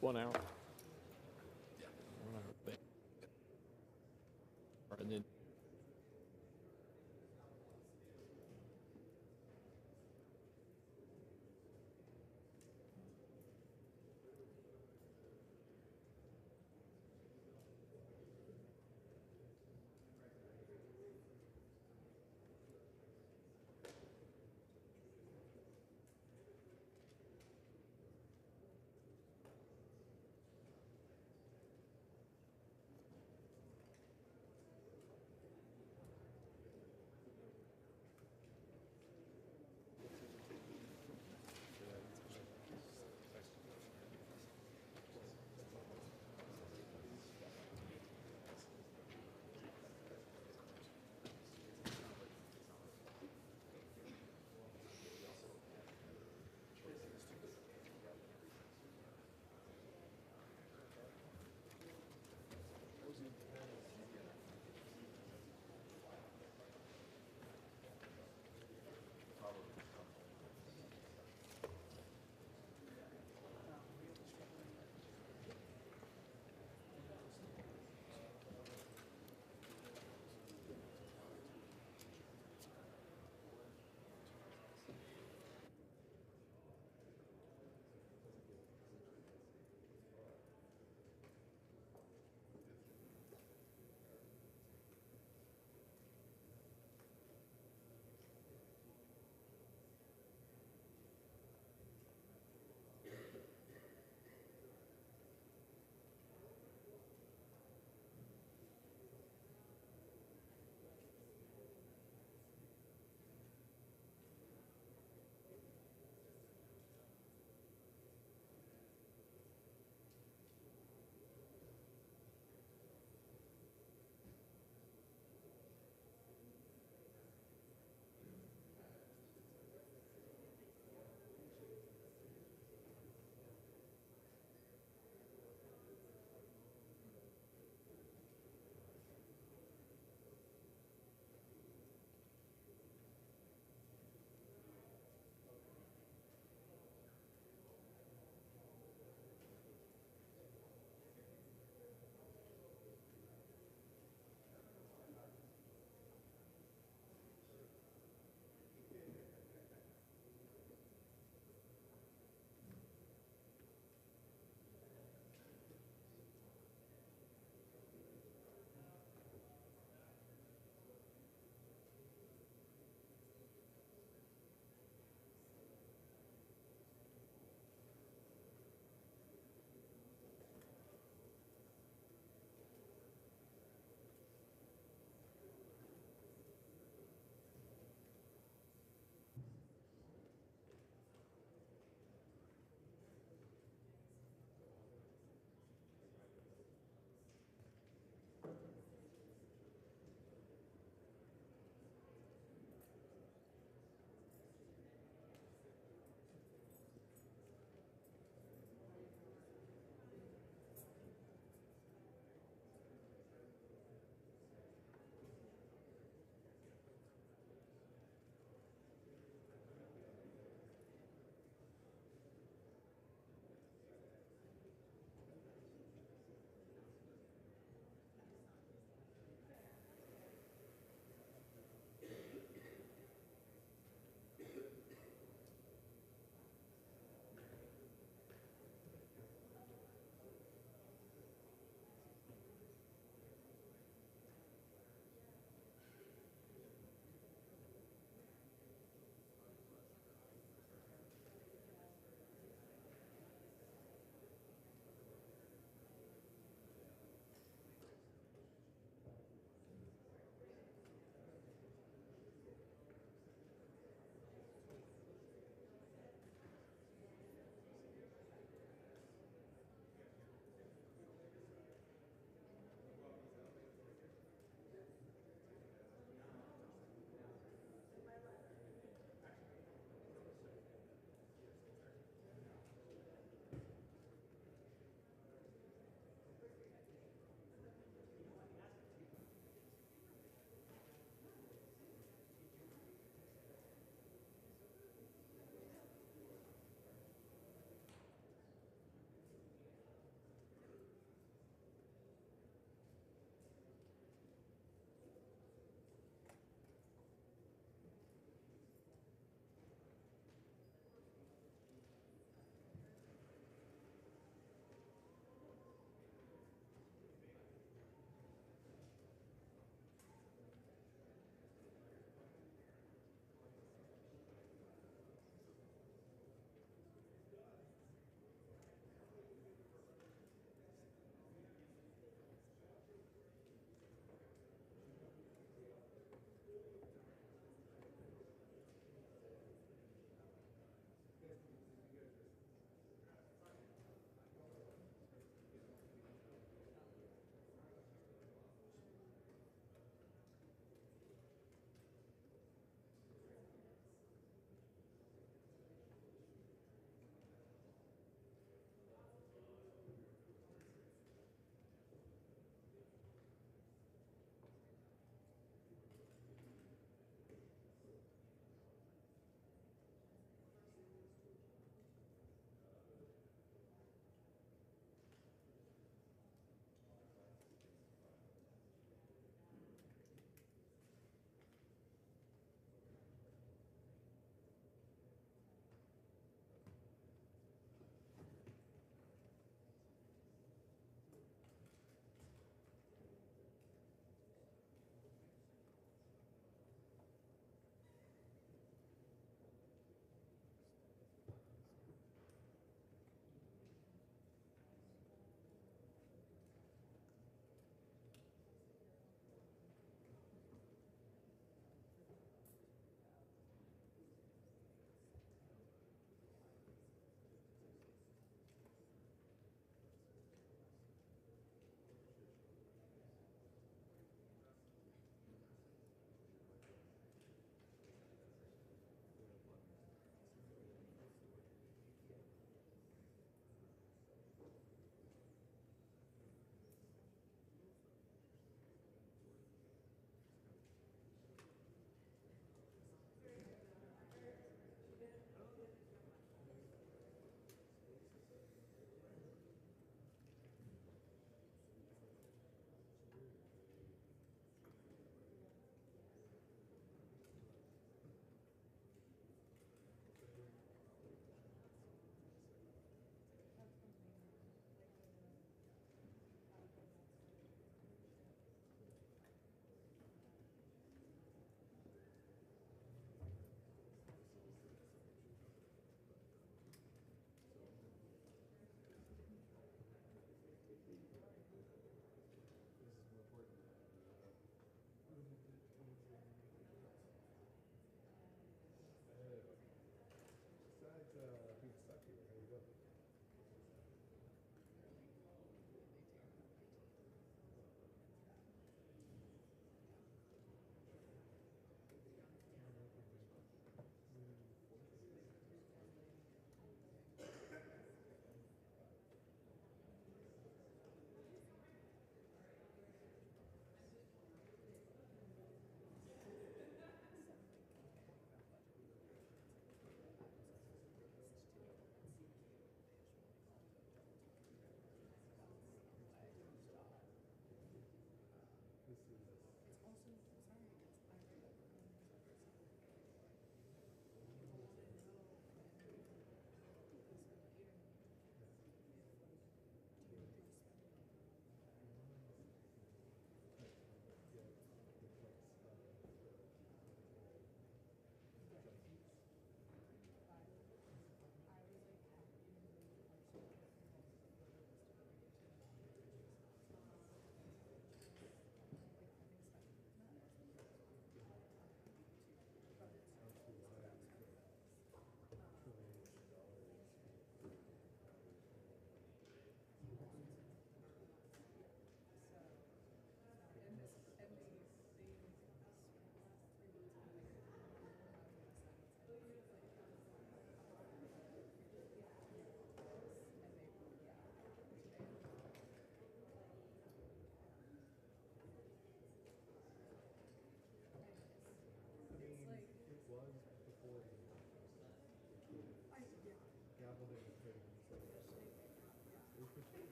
One hour. And then